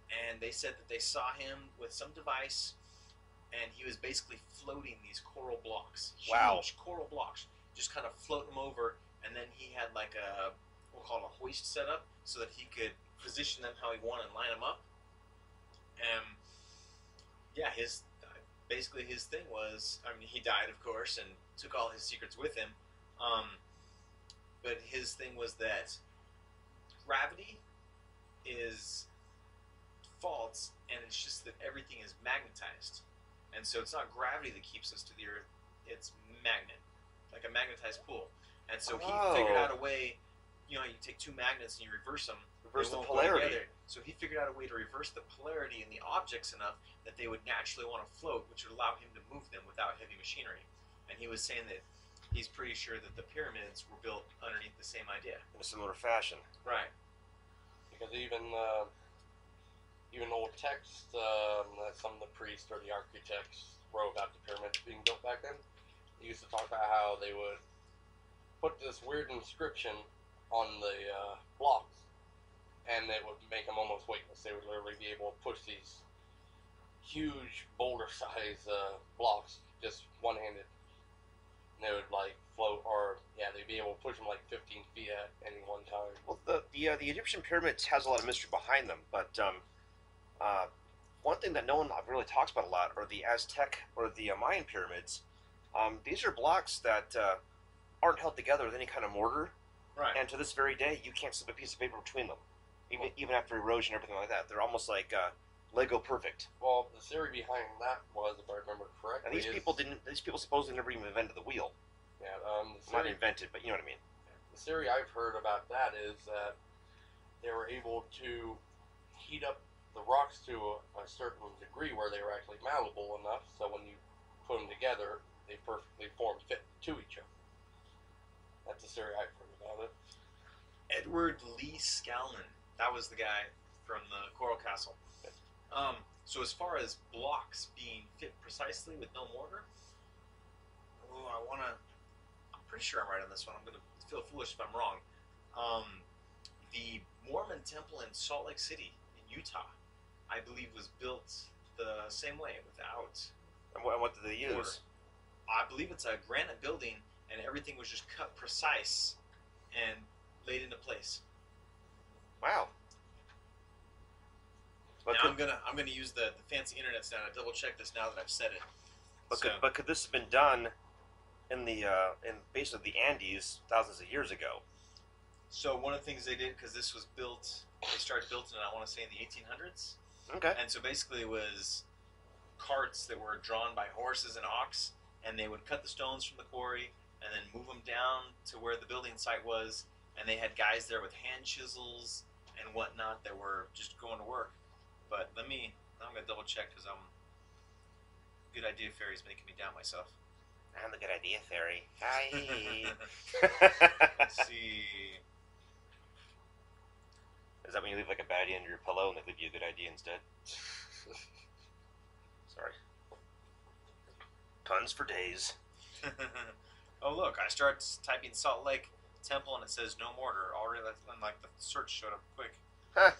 and they said that they saw him with some device, and he was basically floating these coral blocks, Wow. huge coral blocks, just kind of floating them over, and then he had like a, we'll call it a hoist set up so that he could position them how he wanted and line them up. And yeah, basically his thing was, I mean, he died, of course, and took all his secrets with him. But his thing was that gravity is false, and it's just that everything is magnetized. And so it's not gravity that keeps us to the Earth, it's magnet, like a magnetized pull. And so he figured out a way, you know, you take two magnets and you reverse them. Reverse the polarity. So he figured out a way to reverse the polarity in the objects enough that they would naturally want to float, which would allow him to move them without heavy machinery. And he was saying that he's pretty sure that the pyramids were built underneath the same idea. In a similar fashion. Right. Because even old texts that some of the priests or the architects wrote about the pyramids being built back then, they used to talk about how they would put this weird inscription on the blocks, and it would make them almost weightless. They would literally be able to push these huge boulder-sized blocks just one-handed. And they would like float, or they'd be able to push them like 15 feet at any one time. Well, the Egyptian pyramids has a lot of mystery behind them, but one thing that no one really talks about a lot are the Aztec or the Mayan pyramids. These are blocks that aren't held together with any kind of mortar, Right. and to this very day, you can't slip a piece of paper between them, even after erosion and everything like that. They're almost like Lego perfect. Well, the theory behind that was, if I remember correctly, And these people supposedly never even invented the wheel. Yeah, Not invented, but you know what I mean. the theory I've heard about that is that they were able to heat up the rocks to a certain degree where they were actually malleable enough, so when you put them together, they perfectly fit to each other. That's the theory I've heard about it. Edward Lee Scalman. That was the guy from the Coral Castle. So as far as blocks being fit precisely with no mortar, I'm pretty sure I'm right on this one. I'm going to feel foolish if I'm wrong. The Mormon temple in Salt Lake City in Utah, I believe, was built the same way without. And what did they use? Mortar. I believe it's a granite building, and everything was just cut precise and laid into place. Wow. But Now I'm gonna use the fancy internet now to double check this now that I've said it. But could this have been done in basically the Andes thousands of years ago? So one of the things they did, because this was built, they started building it, I want to say in the 1800s. Okay. And so basically it was carts that were drawn by horses and ox, and they would cut the stones from the quarry and then move them down to where the building site was, and they had guys there with hand chisels and whatnot that were just going to work. But I'm going to double check because Good Idea Fairy's making me doubt myself. I'm the Good Idea Fairy. Hi. Let's see. Is that when you leave like a bad idea under your pillow and they leave you a good idea instead? Sorry. Puns for days. Oh look, I start typing Salt Lake Temple and it says no mortar. Already, and like the search showed up quick. Huh.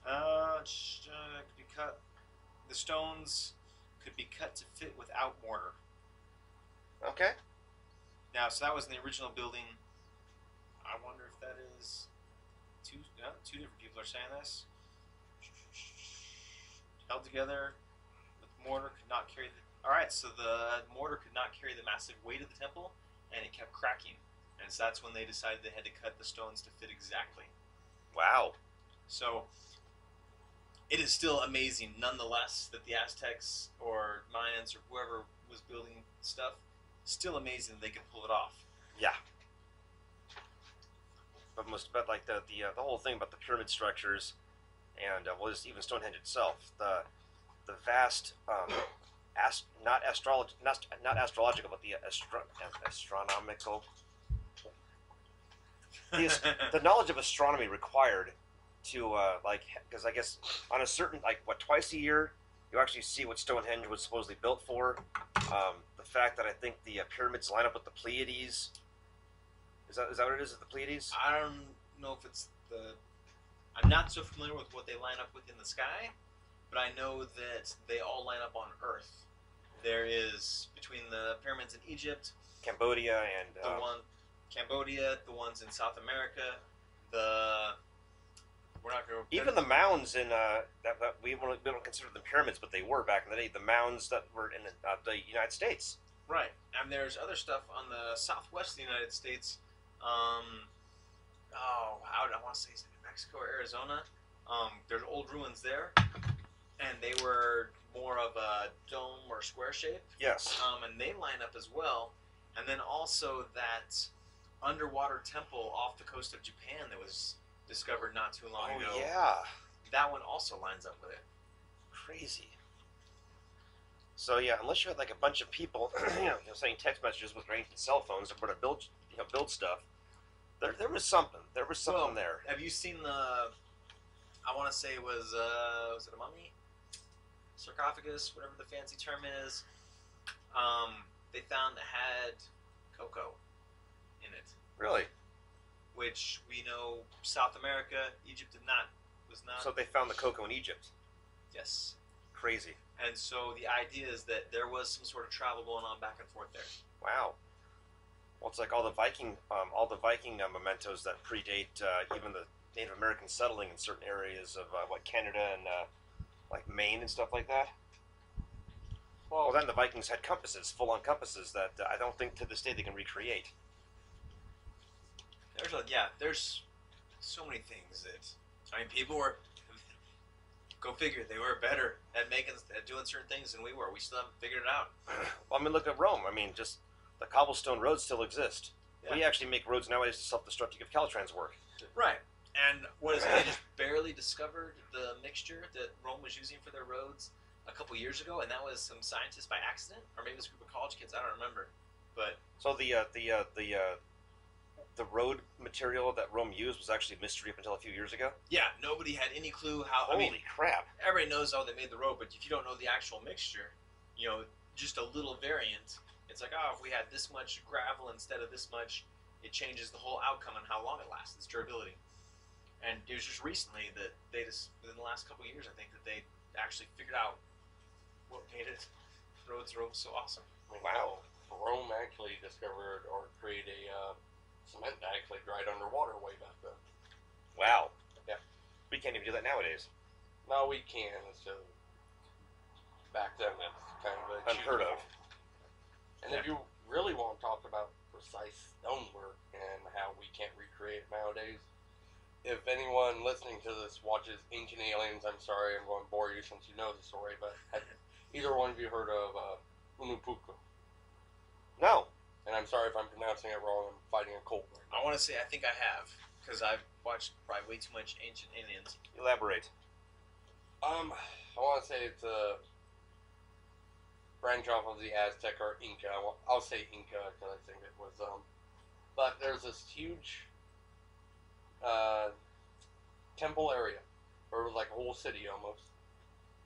Could be cut. The stones could be cut to fit without mortar. Okay. Now, so that was in the original building. I wonder if that is two different people are saying this. Held together with mortar could not carry the. All right, so the mortar could not carry the massive weight of the temple, and it kept cracking. And so that's when they decided they had to cut the stones to fit exactly. Wow. So it is still amazing, nonetheless, that the Aztecs or Mayans or whoever was building stuff, still amazing that they could pull it off. Yeah. But like the whole thing about the pyramid structures, and just even Stonehenge itself, the vast not astrological, but the astronomical. The knowledge of astronomy required to because I guess on a certain twice a year You actually see what Stonehenge was supposedly built for. The fact that I think the pyramids line up with the Pleiades. Is that what it is? Is the Pleiades? I don't know if it's the. I'm not so familiar with what they line up with in the sky, but I know that they all line up on Earth. There is between the pyramids in Egypt, Cambodia and the one Cambodia, the ones in South America, the we're not going to even the mounds in that we don't consider them pyramids, but they were back in the day. The mounds that were in the United States. right. And there's other stuff on the southwest of the United States. I want to say it's Mexico or Arizona. There's old ruins there, and they were more of a dome or square shape. Yes. And they line up as well. And then also that underwater temple off the coast of Japan that was discovered not too long ago. Oh yeah. That one also lines up with it. Crazy. So yeah, unless you had like a bunch of people, sending text messages with their ancient cell phones and were to build stuff, there was something. There was something there. Have you seen the? I want to say it was it a mummy, sarcophagus, whatever the fancy term is. They found it had cocoa in it, Really? which we know South America, Egypt was not. So they found the cocoa in Egypt. Yes. Crazy. And so the idea is that there was some sort of travel going on back and forth there. Wow. Well, it's like all the Viking mementos that predate even the Native Americans settling in certain areas of Canada and like Maine and stuff like that. Well, then the Vikings had compasses, full-on compasses that I don't think to this day they can recreate. There's so many things that people were. Go figure, they were better at doing certain things than we were. We still haven't figured it out. Well, I mean, look at Rome. I mean, just the cobblestone roads still exist. Yeah. We actually make roads nowadays to self-destruct to give Caltrans work. Right. And what is it? They just barely discovered the mixture that Rome was using for their roads a couple years ago, and that was some scientists by accident, or maybe it was a group of college kids. I don't remember. But so the road material that Rome used was actually a mystery up until a few years ago. yeah, nobody had any clue how. Holy crap! Everybody knows how they made the road, but if you don't know the actual mixture, just a little variant. It's like, if we had this much gravel instead of this much, it changes the whole outcome and how long it lasts, its durability. And it was just recently that within the last couple of years, I think that they actually figured out what made roads so awesome. Wow. Rome actually discovered or created a cement that actually dried underwater way back then. Wow. Yeah. We can't even do that nowadays. No, we can. So back then, it's kind of Unheard of. And if you really want to talk about precise stonework and how we can't recreate it nowadays, if anyone listening to this watches Ancient Aliens, I'm sorry, I'm going to bore you since you know the story, but have either one of you heard of Unupuku? No. And I'm sorry if I'm pronouncing it wrong, I'm fighting a cold right I now. want to say I think I have, because I've watched probably way too much Ancient Aliens. Elaborate. I want to say it's a branch off of the Aztec or Inca. I'll say Inca because I think it was. But there's this huge temple area, or like a whole city almost,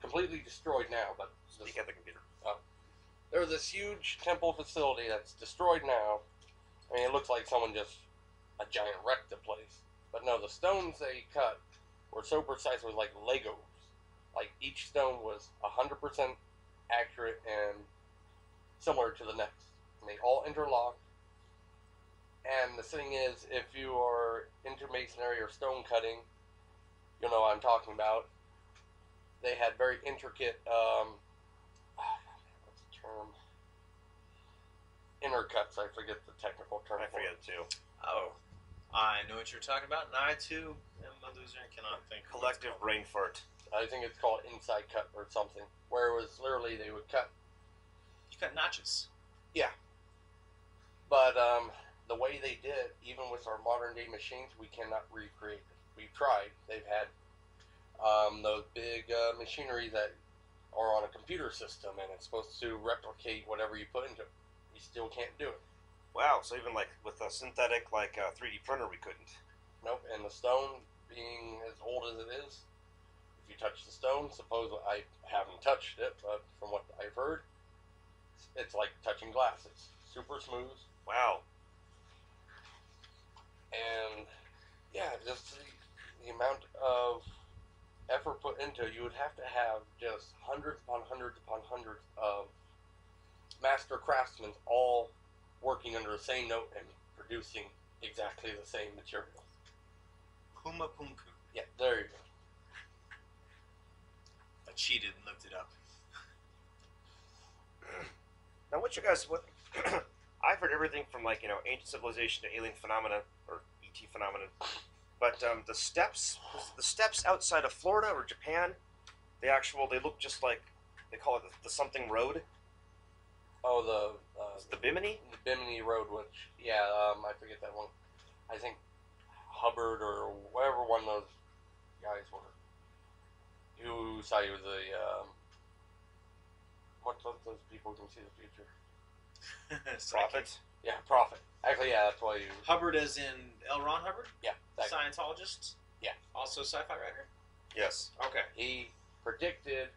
completely destroyed now. But Speak at the computer. There's this huge temple facility that's destroyed now. I mean, it looks like someone just a giant wrecked the place. But no, the stones they cut were so precise. It was like Legos. Like each stone was 100% accurate and similar to the next. And they all interlock. And the thing is, if you are into masonry or stone cutting, you'll know what I'm talking about. They had very intricate, what's the term? Intercuts. I forget the technical term. I forget it too. Oh, I know what you're talking about, and I too am a loser and cannot think. of what it's Collective called. brain fart. I think it's called inside cut or something, where it was literally they would cut. You cut notches. But the way they did, even with our modern day machines, we cannot recreate it. We've tried. They've had those big machinery that are on a computer system, and it's supposed to replicate whatever you put into it. You still can't do it. Wow. So even like with a synthetic 3D printer, we couldn't. Nope. And the stone being as old as it is, if if you touch the stone, suppose I haven't touched it, but from what I've heard, it's like touching glass. It's super smooth. Wow. And yeah, just the amount of effort put into it, you would have to have just hundreds upon hundreds upon hundreds of master craftsmen all working under the same note and producing exactly the same material. Puma Punku. Yeah, there you go. I cheated and looked it up. Now, what I've heard everything from, like, ancient civilization to alien phenomena, or ET phenomenon. But the steps outside of Florida or Japan, they look just like, they call it the something road. Oh, The Bimini? the Bimini Road, which, yeah, I forget that one. I think Hubbard or whatever one of those guys were. Who saw you the, what's those people who can see the future? Prophet? Yeah, Prophet. Actually, yeah, that's why you... Hubbard as in L. Ron Hubbard? Yeah. That, Scientologist? Yeah. Also sci-fi writer? Yes. Okay. he predicted,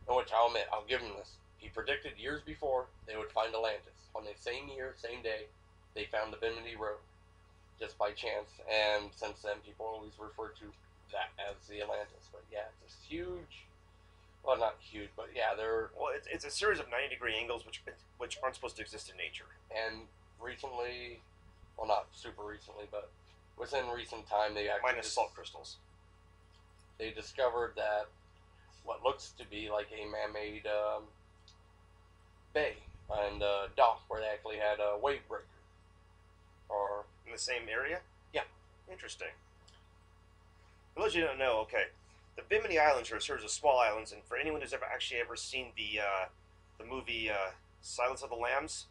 which I'll admit, I'll give him this. He predicted years before they would find Atlantis. On the same year, same day, they found the Bimini Road. Just by chance. And since then, people always refer to that as the Atlantis. But yeah, it's this huge... Well, not huge, but yeah, they're... Well, it's a series of 90-degree angles which aren't supposed to exist in nature. And recently, well, not super recently, but within recent time, they actually... Minus salt crystals. They discovered that what looks to be like a man-made bay and dock where they actually had a wave breaker. Or... In the same area? Yeah. Interesting. For those of you who don't know, okay, the Bimini Islands are a series of small islands, and for anyone who's ever seen the movie Silence of the Lambs,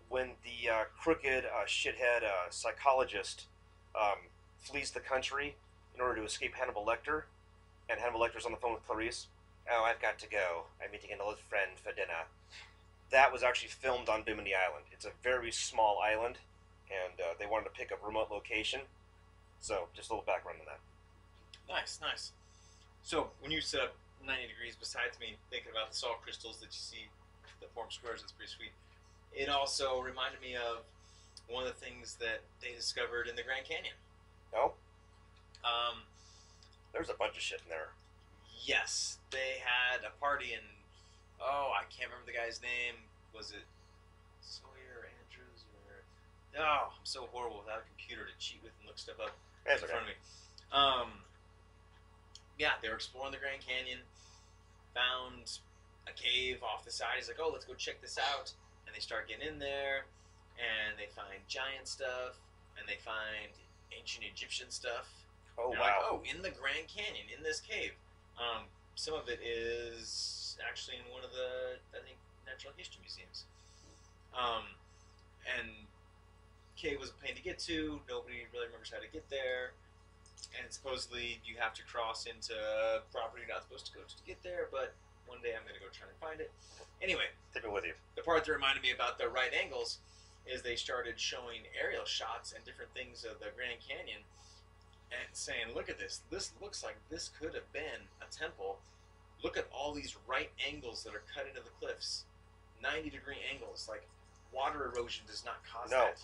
when the crooked shithead psychologist flees the country in order to escape Hannibal Lecter, and Hannibal Lecter's on the phone with Clarice. Oh, I've got to go. I'm meeting an old friend for dinner. That was actually filmed on Bimini Island. It's a very small island, and they wanted to pick a remote location. So, just a little background on that. Nice, nice. So, when you set up 90 degrees, besides me thinking about the salt crystals that you see that form squares, that's pretty sweet. It also reminded me of one of the things that they discovered in the Grand Canyon. No? There's a bunch of shit in there. Yes, they had a party and I can't remember the guy's name. Was it Sawyer Andrews or? Oh, I'm so horrible without a computer to cheat with and look stuff up That's in okay. front of me. Yeah, they were exploring the Grand Canyon, found a cave off the side. He's like, oh, let's go check this out. And they start getting in there, and they find giant stuff, and they find ancient Egyptian stuff. Oh, And wow. they're like, oh, in the Grand Canyon, in this cave. Some of it is actually in one of the, I think, natural history museums. And cave was a pain to get to. Nobody really remembers how to get there. And supposedly you have to cross into property you're not supposed to go to get there. But one day I'm going to go try and find it. Anyway, Take me with you. the part that reminded me about the right angles is they started showing aerial shots and different things of the Grand Canyon and saying, look at this. This looks like this could have been a temple. Look at all these right angles that are cut into the cliffs. 90-degree angles. Like, water erosion does not cause No. that.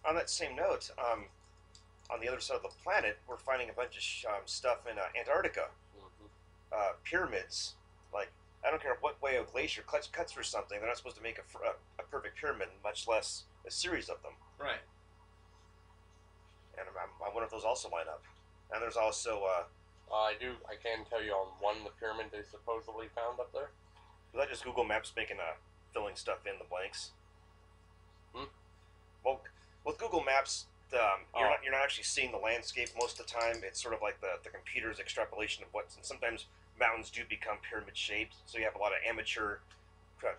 On that same note, on the other side of the planet, we're finding a bunch of stuff in Antarctica. Pyramids. Like, I don't care what way a glacier cuts through something, they're not supposed to make a perfect pyramid, much less a series of them. Right. And I wonder if those also line up. And there's also, I can tell you on one, the pyramid they supposedly found up there. was that just Google Maps making filling stuff in the blanks? Well, with Google Maps, you're not actually seeing the landscape most of the time. It's sort of like the computer's extrapolation of what's. And sometimes mountains do become pyramid shaped. So you have a lot of amateur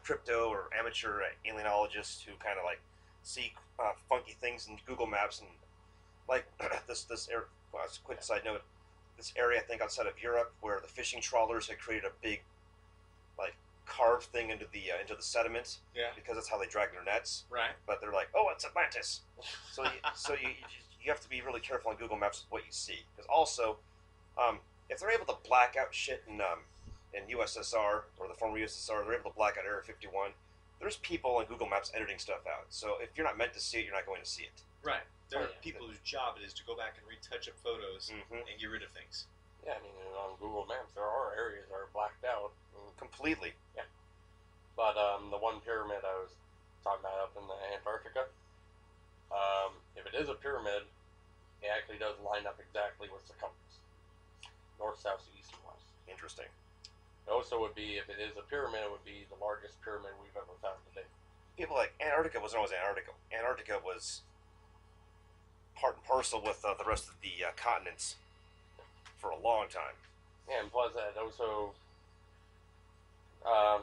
crypto or amateur alienologists who kind of like see funky things in Google Maps and like this area. Well, as a quick side note, this area I think outside of Europe where the fishing trawlers had created a big like carved thing into the sediment. Yeah. Because that's how they drag their nets. Right. But they're like, oh, it's Atlantis. So you have to be really careful on Google Maps with what you see. Because also, if they're able to black out shit in USSR or the former USSR, they're able to black out Area 51. There's people on Google Maps editing stuff out. So if you're not meant to see it, you're not going to see it. Right. There are yeah. people whose job it is to go back and retouch up photos Mhm. and get rid of things. Yeah, I mean, on Google Maps, there are areas that are blacked out. Completely. But the one pyramid I was talking about up in the Antarctica, if it is a pyramid, it actually does line up exactly with the compass. North, south, east, and west. Interesting. It also would be, if it is a pyramid, it would be the largest pyramid we've ever found to date. People like Antarctica wasn't always Antarctica. Antarctica was part and parcel with the rest of the continents for a long time. Yeah, and plus that also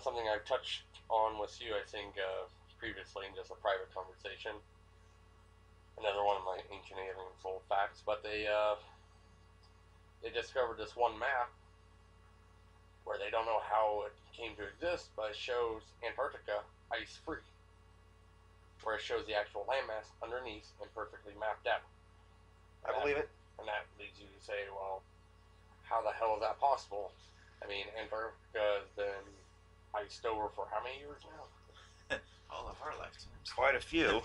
something I've touched on with you, I think, previously in just a private conversation. Another one of my ancient aliens old facts, but they discovered this one map where they don't know how it came to exist, but it shows Antarctica ice free, where it shows the actual landmass underneath and perfectly mapped out. I believe it. And that leads you to say, well, how the hell is that possible? I mean, Antarctica has been iced over for how many years now? All of our lifetimes. Quite a few.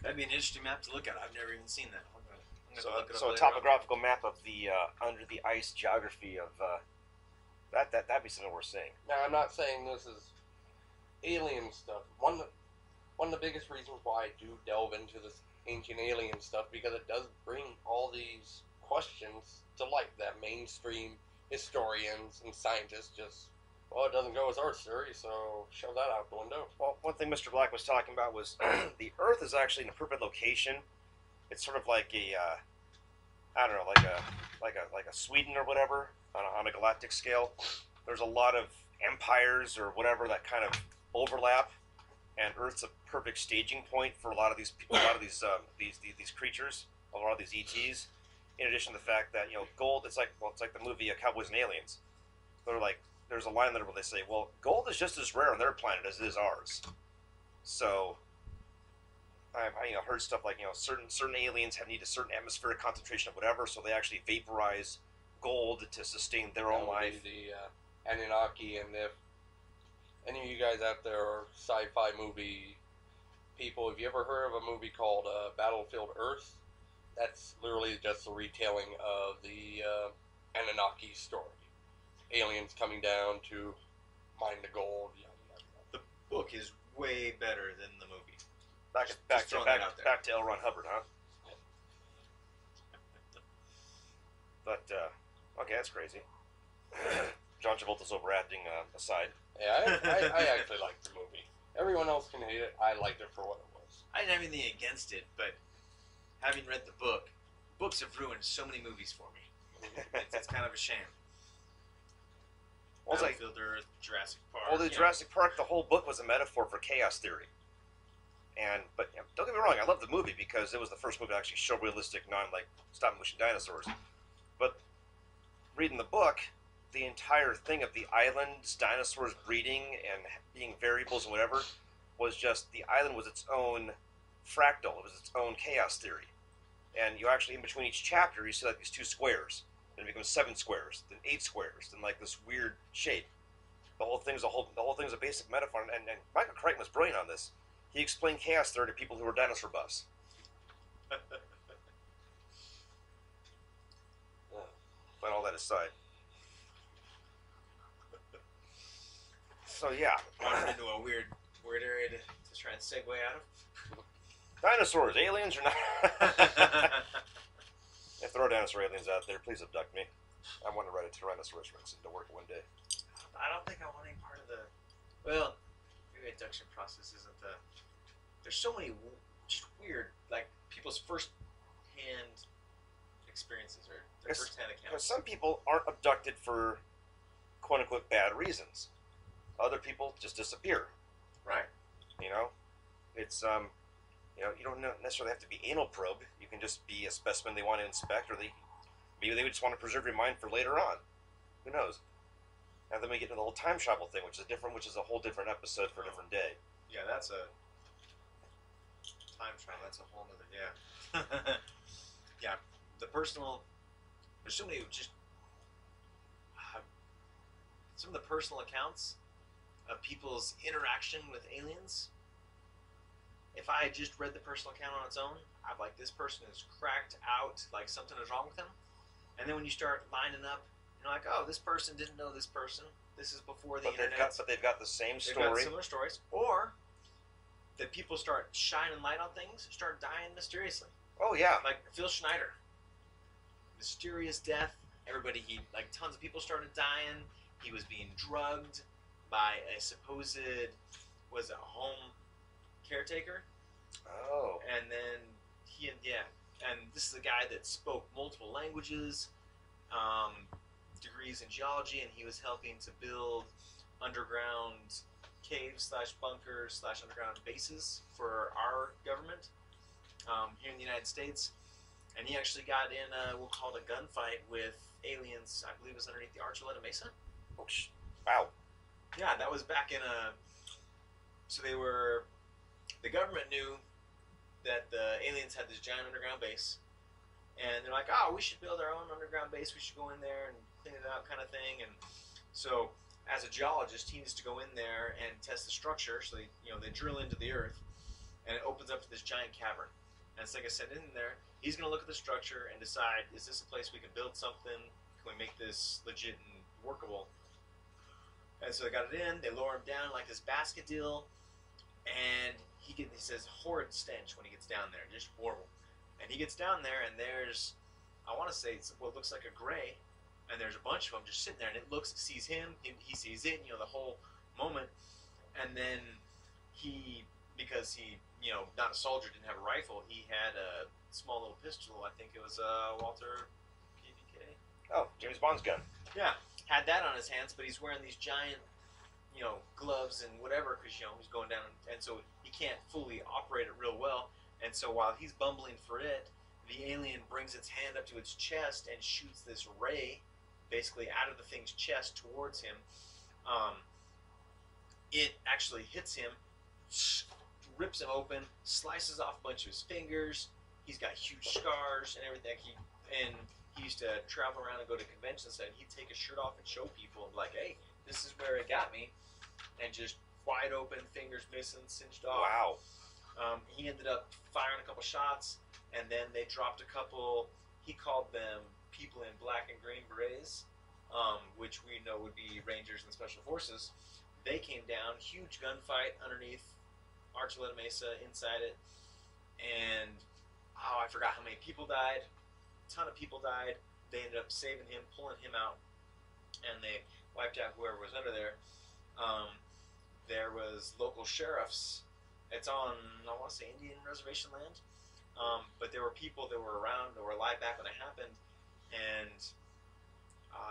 That'd be an interesting map to look at. I've never even seen that. I'm gonna So, look it up so a later on. topographical map of the under the ice geography of that'd be something worth seeing. Now, I'm not saying this is alien stuff. One of the biggest reasons why I do delve into this ancient alien stuff, because it does bring all these questions to light that mainstream historians and scientists just, well, it doesn't go with our theory, so shove that out the window. Well, one thing Mr. Black was talking about was the Earth is actually in a perfect location. It's sort of like a I don't know, like a Sweden or whatever on a galactic scale. There's a lot of empires or whatever that kind of overlap, and Earth's a perfect staging point for a lot of these creatures, a lot of these ETs. In addition to the fact that gold, it's like the movie Cowboys and Aliens. They're like, there's a line there where they say, well, gold is just as rare on their planet as it is ours. So I heard stuff like certain aliens need a certain atmospheric concentration of whatever, so they actually vaporize gold to sustain their own life. The Anunnaki, and if any of you guys out there are sci-fi movie people, have you ever heard of a movie called Battlefield Earth? That's literally just a retelling of the Anunnaki story. Aliens coming down to mine the gold. The book is way better than the movie. Back to L. Ron Hubbard, huh? But okay, that's crazy. John Travolta's overacting aside. Yeah, I actually liked the movie. Everyone else can hate it. I liked it for what it was. I didn't have anything against it, but having read the book, books have ruined so many movies for me. It's kind of a shame. Well, it's like, Battlefield Earth, Jurassic Park. well, the Jurassic Park, the whole book was a metaphor for chaos theory. But don't get me wrong, I love the movie because it was the first movie to actually show realistic, stop-motion dinosaurs. But reading the book, the entire thing of the islands, dinosaurs breeding and being variables and whatever, was just the island was its own fractal. It was its own chaos theory. And you actually, in between each chapter, you see like these 2 squares. Then it becomes 7 squares, then 8 squares, then like this weird shape. The whole thing's a basic metaphor. And Michael Crichton was brilliant on this. He explained chaos theory to people who were dinosaur buffs. But all that aside. So yeah. Wandered into a weird area to try and segue out of. Dinosaurs, aliens or not? If there are dinosaur aliens out there, please abduct me. I want to ride a Tyrannosaurus Rex into work one day. I don't think I want any part of the. Well, maybe abduction process isn't the. There's so many just weird, like people's first-hand experiences or their first-hand Because accounts. some people aren't abducted for quote-unquote bad reasons. Other people just disappear. Right. It's you don't necessarily have to be anal probe. You can just be a specimen they want to inspect, or maybe they just want to preserve your mind for later on. Who knows? And then we get into the whole time travel thing, which is a whole different episode for a different day. Yeah, that's a time travel. That's a whole nother. Yeah. Yeah. The personal. There's so many just some of the personal accounts of people's interaction with aliens. If I had just read the personal account on its own, I'm like, this person is cracked out, like something is wrong with them. And then when you start lining up, you're like, oh, this person didn't know this person. This is before the internet. But they've got the same They've story. got similar stories. Or that people start shining light on things, start dying mysteriously. Oh yeah. Like Phil Schneider. Mysterious death. Everybody, tons of people started dying. He was being drugged by a supposed, was a home caretaker. Oh. And then and this is a guy that spoke multiple languages, degrees in geology, and he was helping to build underground caves / bunkers / underground bases for our government here in the United States. And he actually got in we'll call it a gunfight with aliens. I believe it was underneath the Arch of Mesa. Oh, wow. Yeah, that was back in a. So the government knew that the aliens had this giant underground base, and they're like, oh, we should build our own underground base. We should go in there and clean it out, kind of thing. And so, as a geologist, he needs to go in there and test the structure. So they drill into the earth, and it opens up to this giant cavern. And it's like I said, in there, he's going to look at the structure and decide, is this a place we can build something? Can we make this legit and workable? And so they got it in. They lower him down like this basket deal, and he says horrid stench when he gets down there, just horrible. And he gets down there, and there's, I want to say it's what looks like a gray, and there's a bunch of them just sitting there, and it sees him, he sees it, the whole moment. And then because he, not a soldier, didn't have a rifle, he had a small little pistol. I think it was Walter PPK. Oh, James Bond's gun. Yeah, had that on his hands, but he's wearing these giant, gloves and whatever, because he's going down, and so he can't fully operate it real well. And so while he's bumbling for it, the alien brings its hand up to its chest and shoots this ray, basically out of the thing's chest towards him. It actually hits him, rips him open, slices off a bunch of his fingers. He's got huge scars and everything. He used to travel around and go to conventions, and he'd take his shirt off and show people, like, hey, this is where it got me. And just wide open, fingers missing, cinched off. Wow. He ended up firing a couple shots, and then they dropped a couple, he called them people in black and green berets, which we know would be Rangers and Special Forces. They came down, huge gunfight underneath Arch of Mesa, inside it, and I forgot how many people died. A ton of people died. They ended up saving him, pulling him out, and they wiped out whoever was under there. There was local sheriffs. It's on, I want to say, Indian reservation land. But there were people that were around that were alive back when it happened, and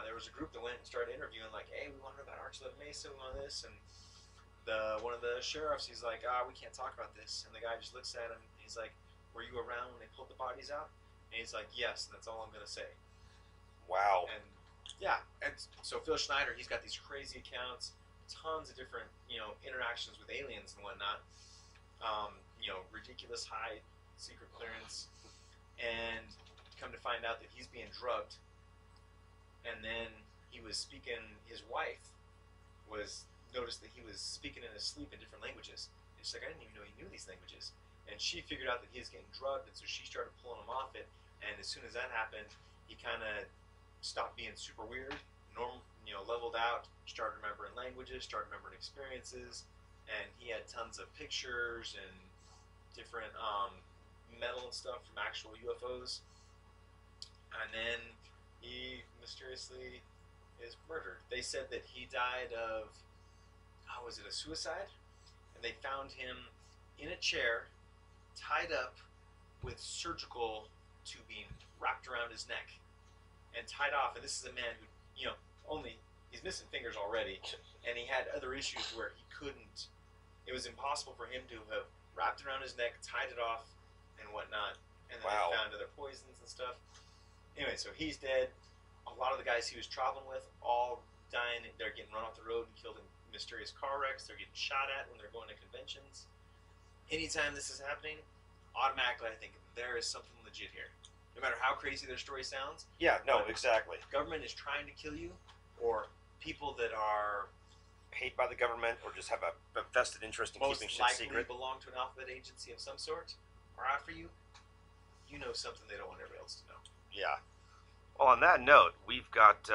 there was a group that went and started interviewing, like, hey, we want to know about Arch of Mesa, we want this, and one of the sheriffs, he's like, we can't talk about this, and the guy just looks at him, and he's like, were you around when they pulled the bodies out? And he's like, yes, that's all I'm going to say. Wow. And yeah, and so Phil Schneider, he's got these crazy accounts, tons of different, interactions with aliens and whatnot, ridiculous high secret clearance, and come to find out that he's being drugged. And then he was speaking, his wife noticed that he was speaking in his sleep in different languages. And she's like, I didn't even know he knew these languages. And she figured out that he was getting drugged, and so she started pulling him off it. And as soon as that happened, he kind of stopped being super weird, leveled out, started remembering languages, started remembering experiences, and he had tons of pictures and different metal and stuff from actual UFOs. And then he mysteriously is murdered. They said that he died of, was it a suicide? And they found him in a chair, tied up with surgical tubing wrapped around his neck and tied off. And this is a man who, he's missing fingers already, and he had other issues where he couldn't, it was impossible for him to have wrapped around his neck, tied it off, and whatnot. And then Wow. they found other poisons and stuff. Anyway, so he's dead. A lot of the guys he was traveling with, all dying. They're getting run off the road and killed in mysterious car wrecks. They're getting shot at when they're going to conventions. Anytime this is happening, automatically I think there is something legit here. No matter how crazy their story sounds. Yeah, no, exactly. Government is trying to kill you, or people that are paid by the government or just have a vested interest in most keeping shit likely secret. belong to an alphabet agency of some sort are out for you, you know something they don't want everybody else to know. Yeah. Well, on that note, we've got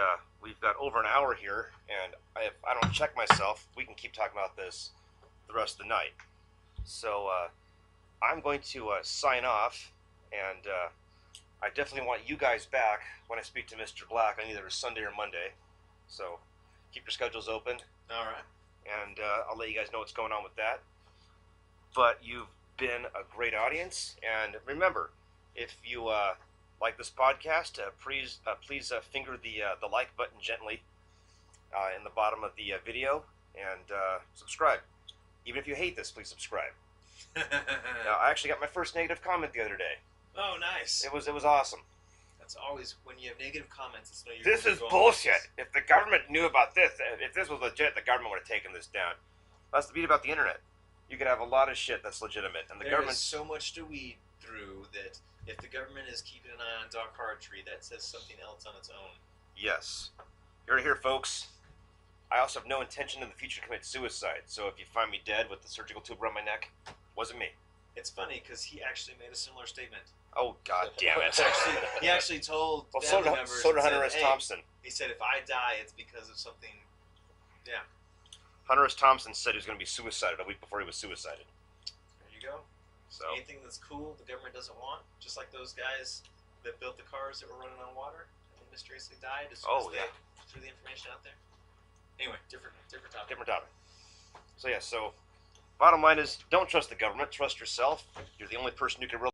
over an hour here, and if I don't check myself, we can keep talking about this the rest of the night. So I'm going to sign off, and I definitely want you guys back when I speak to Mr. Black on either Sunday or Monday. So keep your schedules open. All right. And I'll let you guys know what's going on with that. But you've been a great audience, and remember, if you like this podcast, please finger the like button gently in the bottom of the video, and subscribe. Even if you hate this, please subscribe. Now, I actually got my first negative comment the other day. Oh, nice. It was awesome. That's always when you have negative comments. It's no. This is bullshit. If the government knew about this, if this was legit, the government would have taken this down. That's the beauty about the internet. You can have a lot of shit that's legitimate, and the government. There's so much to weed through that if the government is keeping an eye on Doc Hardtree, that says something else on its own. Yes. You heard it here, folks. I also have no intention in the future to commit suicide, so if you find me dead with the surgical tube around my neck, wasn't me. It's funny because he actually made a similar statement. Oh, god damn it. He actually told well, family members. So did Hunter said, S. hey, Thompson. He said, if I die, it's because of something. Yeah. Hunter S. Thompson said he was going to be suicided a week before he was suicided. There you go. So anything that's cool, the government doesn't want. Just like those guys that built the cars that were running on water and they mysteriously died as soon as they threw the information out there. Anyway, different topic. Different topic. So yeah, so bottom line is, don't trust the government. Trust yourself. You're the only person who can really